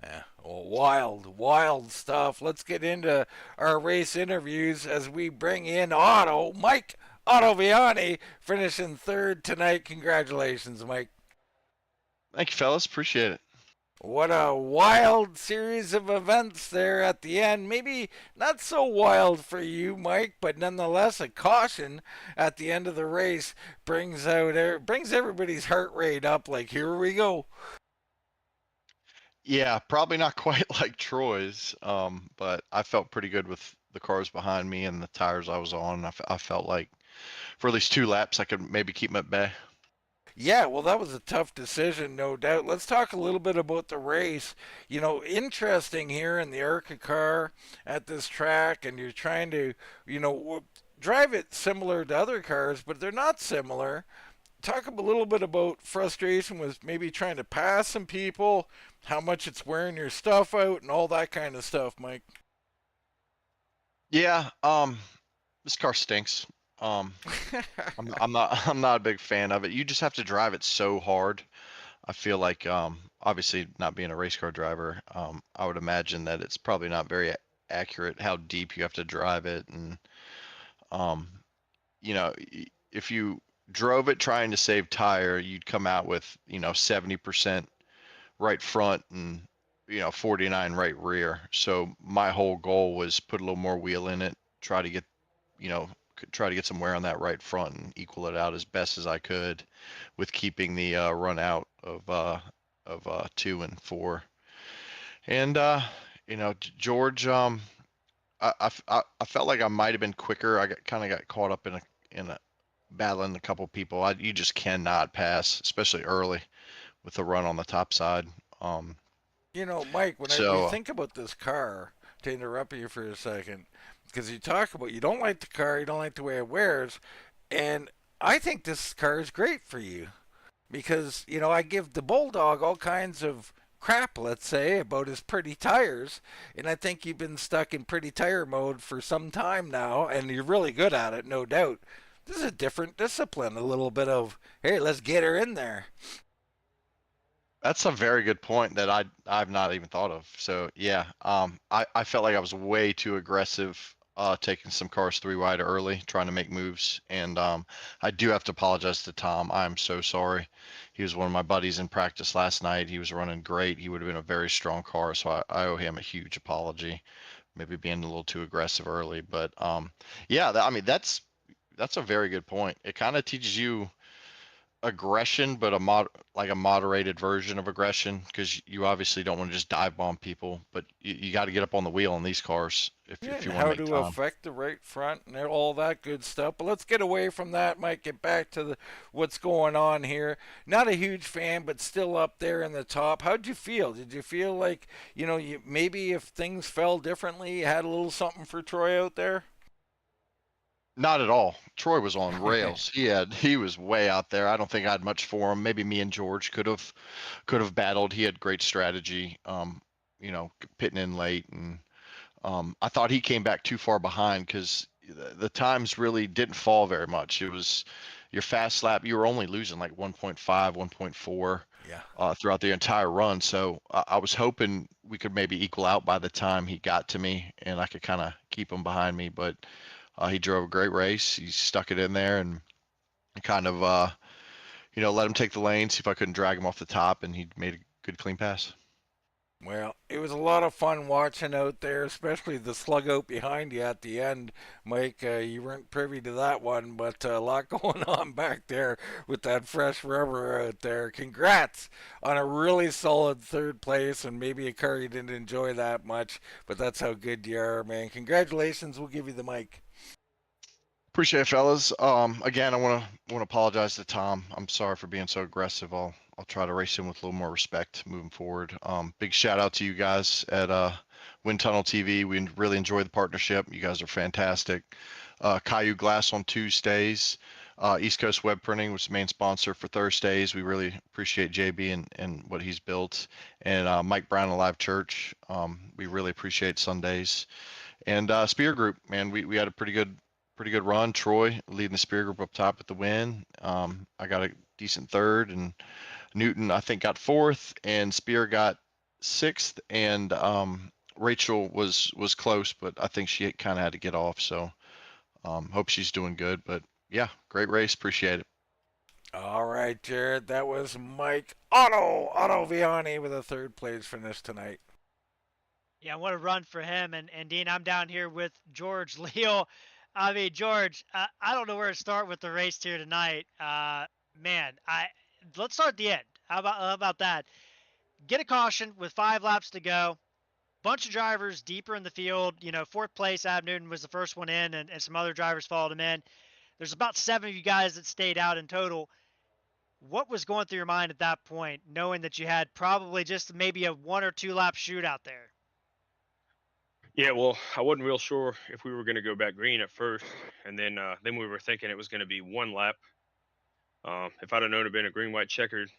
Yeah, well, wild stuff. Let's get into our race interviews as we bring in Mike Viani, finishing third tonight. Congratulations, Mike. Thank you, fellas. Appreciate it. What a wild series of events there at the end. Maybe not so wild for you, Mike, but nonetheless a caution at the end of the race brings everybody's heart rate up. Like, here we go. Yeah, probably not quite like Troy's, but I felt pretty good with the cars behind me and the tires I was on. I felt like for at least 2 laps I could maybe keep them at bay. Yeah, well, that was a tough decision, no doubt. Let's talk a little bit about the race. Interesting here in the Arca car at this track, and you're trying to, drive it similar to other cars, but they're not similar. Talk a little bit about frustration with maybe trying to pass some people, how much it's wearing your stuff out, and all that kind of stuff, Mike. Yeah, this car stinks. I'm not a big fan of it. You just have to drive it so hard. I feel like obviously not being a race car driver, I would imagine that it's probably not very accurate how deep you have to drive it, and if you drove it trying to save tire, you'd come out with 70% right front and 49 right rear. So my whole goal was put a little more wheel in it, try to get some wear on that right front and equal it out as best as I could, with keeping the run out of 2 and 4. And George, I felt like I might have been quicker. I got caught up in a battling a couple people. You just cannot pass, especially early with the run on the top side. Mike, when we think about this car, to interrupt you for a second, because you talk about you don't like the car, you don't like the way it wears, and I think this car is great for you because I give the Bulldog all kinds of crap, let's say, about his pretty tires, and I think you've been stuck in pretty tire mode for some time now, and you're really good at it, no doubt. This is a different discipline, a little bit of, hey, let's get her in there. That's a very good point that I've not even thought of. So yeah, I felt like I was way too aggressive, taking some cars 3 wide early, trying to make moves, and I do have to apologize to Tom. I'm so sorry. He was one of my buddies in practice last night. He was running great. He would have been a very strong car, so I owe him a huge apology. Maybe being a little too aggressive early, but yeah, that's a very good point. It kind of teaches you aggression, but like a moderated version of aggression, because you obviously don't want to just dive bomb people, but you got to get up on the wheel in these cars Yeah, if and you want to how make to time. affect the right front and all that good stuff. But let's get away from that, Mike. Get back to what's going on here. Not a huge fan, but still up there in the top. How'd you feel? Did you feel like you maybe if things fell differently, you had a little something for Troy out there? Not at all. Troy was on rails. He was way out there. I don't think I had much for him. Maybe me and George could have battled. He had great strategy. Pitting in late, and I thought he came back too far behind because the times really didn't fall very much. It was your fast lap. You were only losing like 1.5, 1.4 Yeah. throughout the entire run. So I was hoping we could maybe equal out by the time he got to me, and I could kind of keep him behind me. But he drove a great race. He stuck it in there and kind of, let him take the lane, see if I couldn't drag him off the top, and he made a good clean pass. Well, it was a lot of fun watching out there, especially the slug out behind you at the end, Mike. You weren't privy to that one, but a lot going on back there with that fresh rubber out there. Congrats on a really solid third place, and maybe a car you didn't enjoy that much, but that's how good you are, man. Congratulations. We'll give you the mic. Appreciate it, fellas. Again, I want to apologize to Tom. I'm sorry for being so aggressive. I'll try to race him with a little more respect moving forward. Big shout out to you guys at Wind Tunnel TV. We really enjoy the partnership. You guys are fantastic. Caillou Glass on Tuesdays. East Coast Web Printing was the main sponsor for Thursdays. We really appreciate JB and what he's built. And Mike Brown Alive Church. We really appreciate Sundays. And Spear Group, man, we had a pretty good run. Troy leading the Spear Group up top with the win. I got a decent third, and Newton I think got fourth, and Spear got sixth, and Rachel was close, but I think she kind of had to get off. So hope she's doing good. But yeah, great race. Appreciate it. All right, Jared. That was Mike Otto Vianney with a third place finish tonight. Yeah, what a run for him. And Dean, I'm down here with George Leal. I mean, George, I don't know where to start with the race here tonight. Man, let's start at the end. How about that? Get a caution with 5 laps to go. Bunch of drivers deeper in the field. Fourth place, Ab Newton was the first one in, and some other drivers followed him in. There's about 7 of you guys that stayed out in total. What was going through your mind at that point, knowing that you had probably just maybe a 1 or 2 lap shootout there? Yeah, well, I wasn't real sure if we were going to go back green at first, and then we were thinking it was going to be 1 lap. If I'd have known it'd been a green white checkered,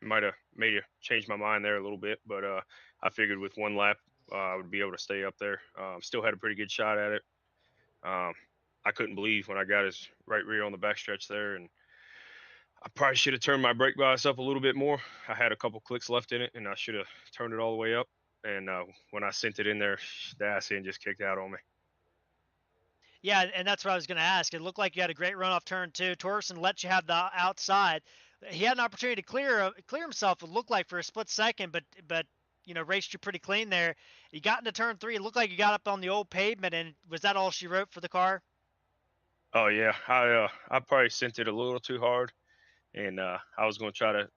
it might have made you change my mind there a little bit. But I figured with 1 lap, I would be able to stay up there. Still had a pretty good shot at it. I couldn't believe when I got his right rear on the backstretch there, and I probably should have turned my brake bias up a little bit more. I had a couple clicks left in it, and I should have turned it all the way up. And when I sent it in there, the ass end just kicked out on me. Yeah, and that's what I was going to ask. It looked like you had a great runoff turn too. Torgerson let you have the outside. He had an opportunity to clear himself. It looked like for a split second, but raced you pretty clean there. You got into turn 3. It looked like you got up on the old pavement, and was that all she wrote for the car? Oh yeah, I probably sent it a little too hard, and I was going to try to,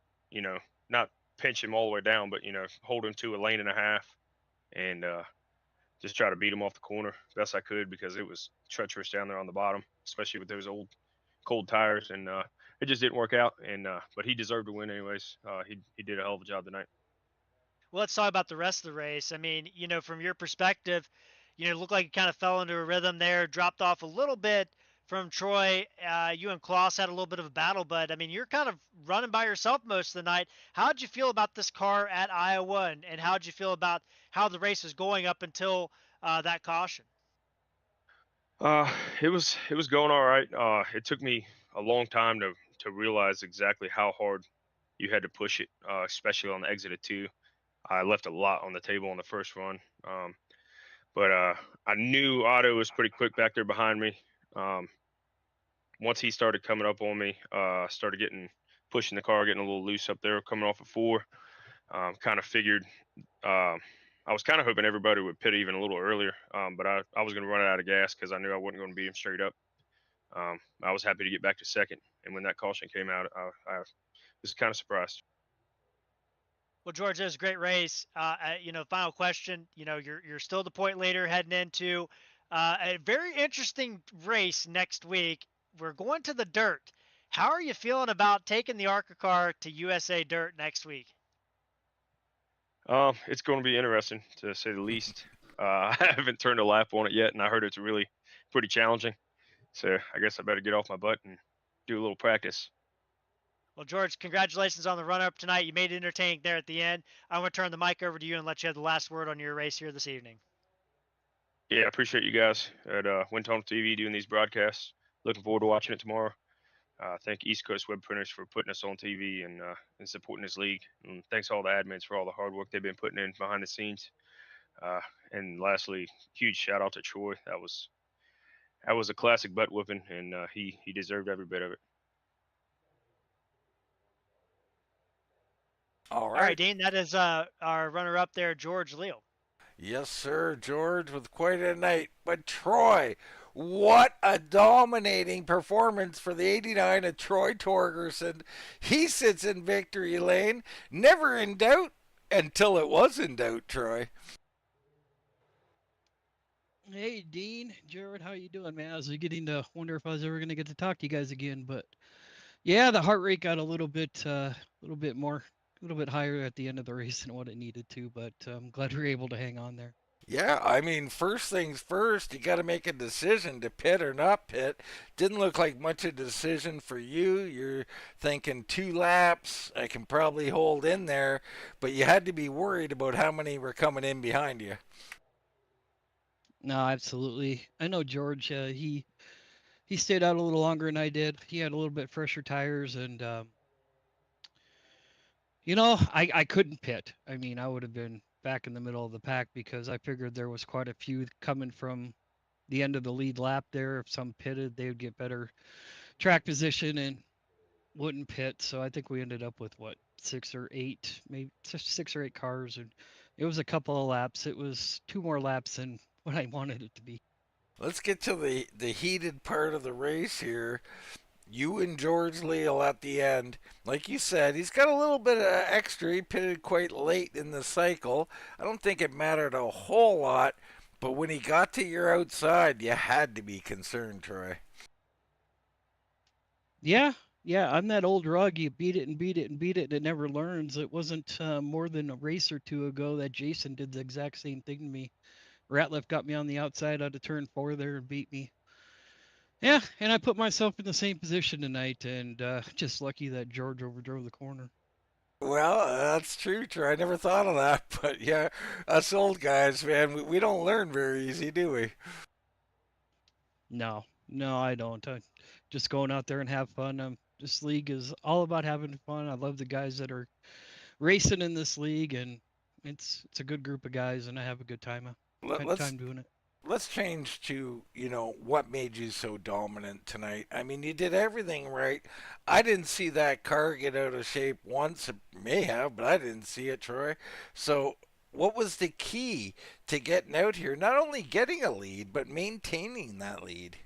not pinch him all the way down, but hold him to a lane and a half, and just try to beat him off the corner best I could because it was treacherous down there on the bottom, especially with those old cold tires, and it just didn't work out. And but he deserved to win anyways. He did a hell of a job tonight. Well, let's talk about the rest of the race. I mean, from your perspective, it looked like you kind of fell into a rhythm there, dropped off a little bit from Troy. You and Klaus had a little bit of a battle, but I mean, you're kind of running by yourself most of the night. How'd you feel about this car at Iowa, and how'd you feel about how the race was going up until that caution? Uh, it was going all right. It took me a long time to realize exactly how hard you had to push it, especially on the exit of 2. I left a lot on the table on the first run. But I knew Otto was pretty quick back there behind me. Once he started coming up on me, started pushing the car, getting a little loose up there, coming off at 4. Kind of figured, I was kind of hoping everybody would pit even a little earlier, but I was going to run out of gas because I knew I wasn't going to beat him straight up. I was happy to get back to second. And when that caution came out, I was kind of surprised. Well, George, it was a great race. Final question. You're still the point leader heading into a very interesting race next week. We're going to the dirt. How are you feeling about taking the Arca car to USA Dirt next week? It's going to be interesting to say the least. I haven't turned a lap on it yet, and I heard it's really pretty challenging. So I guess I better get off my butt and do a little practice. Well, George, congratulations on the run-up tonight. You made it entertaining there at the end. I'm going to turn the mic over to you and let you have the last word on your race here this evening. Yeah, I appreciate you guys at Windhome TV doing these broadcasts. Looking forward to watching it tomorrow. Thank East Coast Web Printers for putting us on TV and supporting this league. And thanks to all the admins for all the hard work they've been putting in behind the scenes. And lastly, huge shout out to Troy. That was a classic butt whooping, and he deserved every bit of it. All All right, right. Dean, that is our runner-up there, George Leal. Yes, sir, George, with quite a night. But Troy, what a dominating performance for the 89 of Troy Torgerson. He sits in victory lane, never in doubt until it was in doubt, Troy. Hey, Dean, Jared, how you doing, man? I was getting to wonder if I was ever going to get to talk to you guys again, but yeah, the heart rate got a little bit higher at the end of the race than what it needed to, but I'm glad we were able to hang on there. Yeah, I mean, first things first, you got to make a decision to pit or not pit. Didn't look like much of a decision for you. You're thinking 2 laps, I can probably hold in there, but you had to be worried about how many were coming in behind you. No, absolutely. I know George. He stayed out a little longer than I did. He had a little bit fresher tires, and I couldn't pit. I mean, I would have been back in the middle of the pack because I figured there was quite a few coming from the end of the lead lap there. If some pitted, they would get better track position and wouldn't pit. So I think we ended up with what, 6 or 8, maybe 6 or 8 cars, and it was a couple of laps. It was 2 more laps than what I wanted it to be. Let's get to the heated part of the race here. You and George Leal at the end. Like you said, he's got a little bit of extra. He pitted quite late in the cycle. I don't think it mattered a whole lot, but when he got to your outside, you had to be concerned, Troy. Yeah, yeah, I'm that old rug. You beat it and beat it and beat it, and it never learns. It wasn't more than a race or two ago that Jason did the exact same thing to me. Ratliff got me on the outside out of turn 4 there and beat me. Yeah, and I put myself in the same position tonight, and just lucky that George overdrove the corner. Well, that's true, Troy. I never thought of that, but yeah, us old guys, man, we don't learn very easy, do we? No, no, I don't. Just going out there and have fun. This league is all about having fun. I love the guys that are racing in this league, and it's a good group of guys, and I have a good time. Let's Time doing it. let's change to what made you so dominant tonight. I mean, you did everything right. I didn't see that car get out of shape once. It may have, but I didn't see it, Troy. So what was the key to getting out here? Not only getting a lead, but maintaining that lead.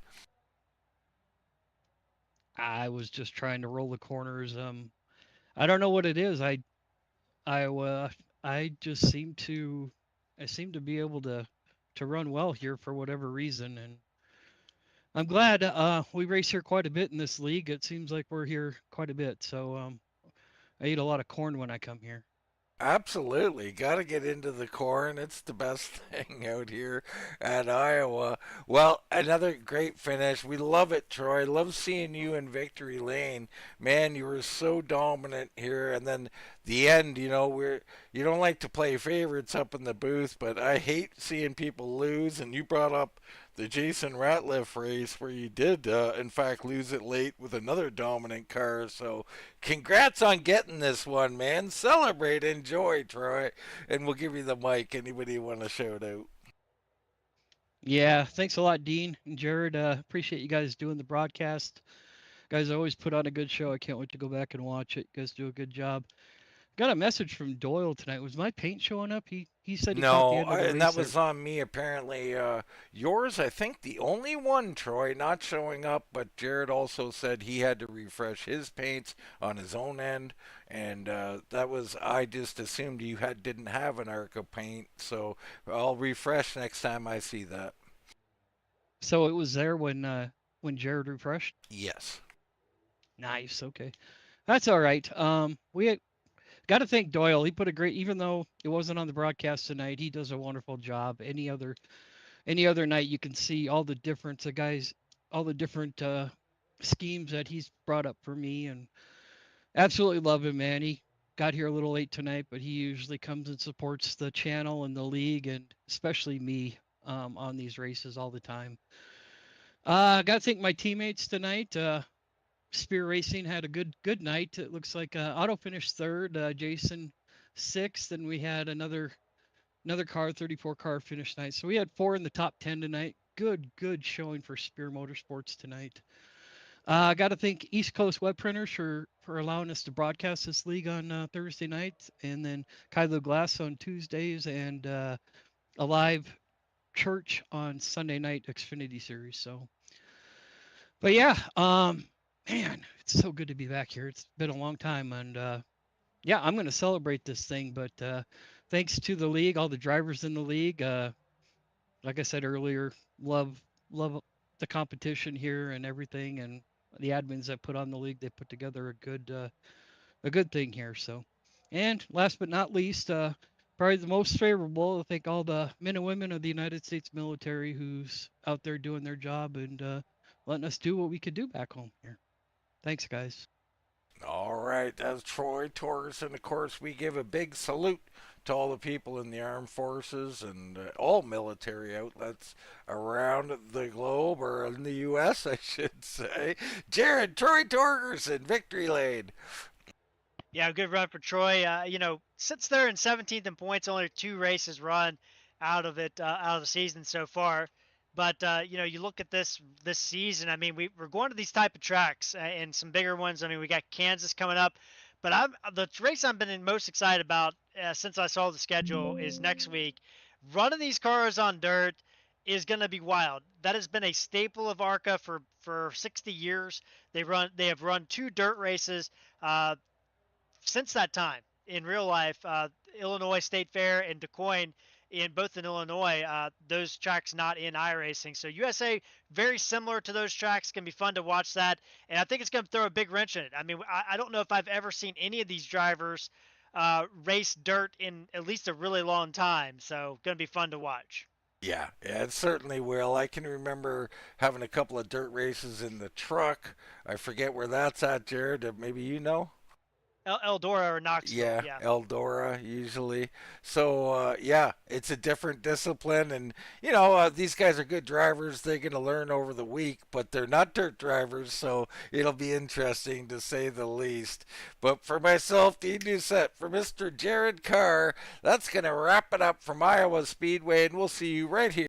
I was just trying to roll the corners. I don't know what it is. I I just I seem to be able to run well here for whatever reason, and I'm glad we race here quite a bit in this league. It seems like we're here quite a bit. So I eat a lot of corn when I come here. Absolutely. Got to get into the corn. It's the best thing out here at Iowa. Well, another great finish. We love it, Troy. Love seeing you in victory lane. Man, you were so dominant here. And then the end, you don't like to play favorites up in the booth, but I hate seeing people lose. And you brought up the Jason Ratliff race where you did, in fact, lose it late with another dominant car. So congrats on getting this one, man. Celebrate, enjoy, Troy. And we'll give you the mic. Anybody want to shout out? Yeah, thanks a lot, Dean and Jared. Appreciate you guys doing the broadcast. Guys always put on a good show. I can't wait to go back and watch it. You guys do a good job. Got a message from Doyle tonight. Was my paint showing up? He said he caught the No, end of the and race. that was on me apparently. Yours, I think, the only one, Troy, not showing up. But Jared also said he had to refresh his paints on his own end, and that was. I just assumed you didn't have an Arca paint, so I'll refresh next time I see that. So it was there when Jared refreshed. Yes. Nice. Okay, that's all right. We got to thank Doyle. He put a great, even though it wasn't on the broadcast tonight, he does a wonderful job. Any other night, you can see all the difference. The guys, all the different schemes that he's brought up for me, and absolutely love him, man. He got here a little late tonight, but he usually comes and supports the channel and the league, and especially me on these races all the time. Got to thank my teammates tonight. Spear Racing had a good night. It looks like Auto finished third, Jason sixth, and we had another car, 34 car finish night. So we had 4 in the top 10 tonight. Good showing for Spear Motorsports tonight. I got to thank East Coast Web Printers for allowing us to broadcast this league on Thursday nights, and then Kylo Glass on Tuesdays, and a live church on Sunday night Xfinity Series. So, but yeah, man, it's so good to be back here. It's been a long time, and yeah, I'm going to celebrate this thing. But thanks to the league, all the drivers in the league. Like I said earlier, love the competition here and everything, and the admins that put on the league. They put together a good thing here. So, and last but not least, probably the most favorable. I think all the men and women of the United States military who's out there doing their job and letting us do what we could do back home here. Thanks, guys. All right, that's Troy Torres, and of course we give a big salute to all the people in the armed forces and all military outlets around the globe, or in the U.S., I should say. Jared, Troy Torres in Victory Lane. Yeah, good run for Troy. Sits there in 17th in points, only 2 races run out of it, out of the season so far. But you look at this season. I mean, we're going to these type of tracks and some bigger ones. I mean, we got Kansas coming up, but the race I've been most excited about since I saw the schedule is next week. Running these cars on dirt is going to be wild. That has been a staple of ARCA for 60 years. They have run 2 dirt races since that time in real life. Illinois State Fair and DuQuoin, both in Illinois, those tracks not in iRacing. So USA, very similar to those tracks, can be fun to watch that. And I think it's going to throw a big wrench in it. I mean, I don't know if I've ever seen any of these drivers race dirt in at least a really long time. So going to be fun to watch. Yeah, it certainly will. I can remember having a couple of dirt races in the truck. I forget where that's at, Jared. Maybe you know? Eldora or Knoxville. Yeah, Eldora usually. So yeah, it's a different discipline, and these guys are good drivers. They're going to learn over the week, but they're not dirt drivers, so it'll be interesting to say the least. But for myself, Dean Doucette, for Mr. Jared Carr, that's going to wrap it up from Iowa Speedway, and we'll see you right here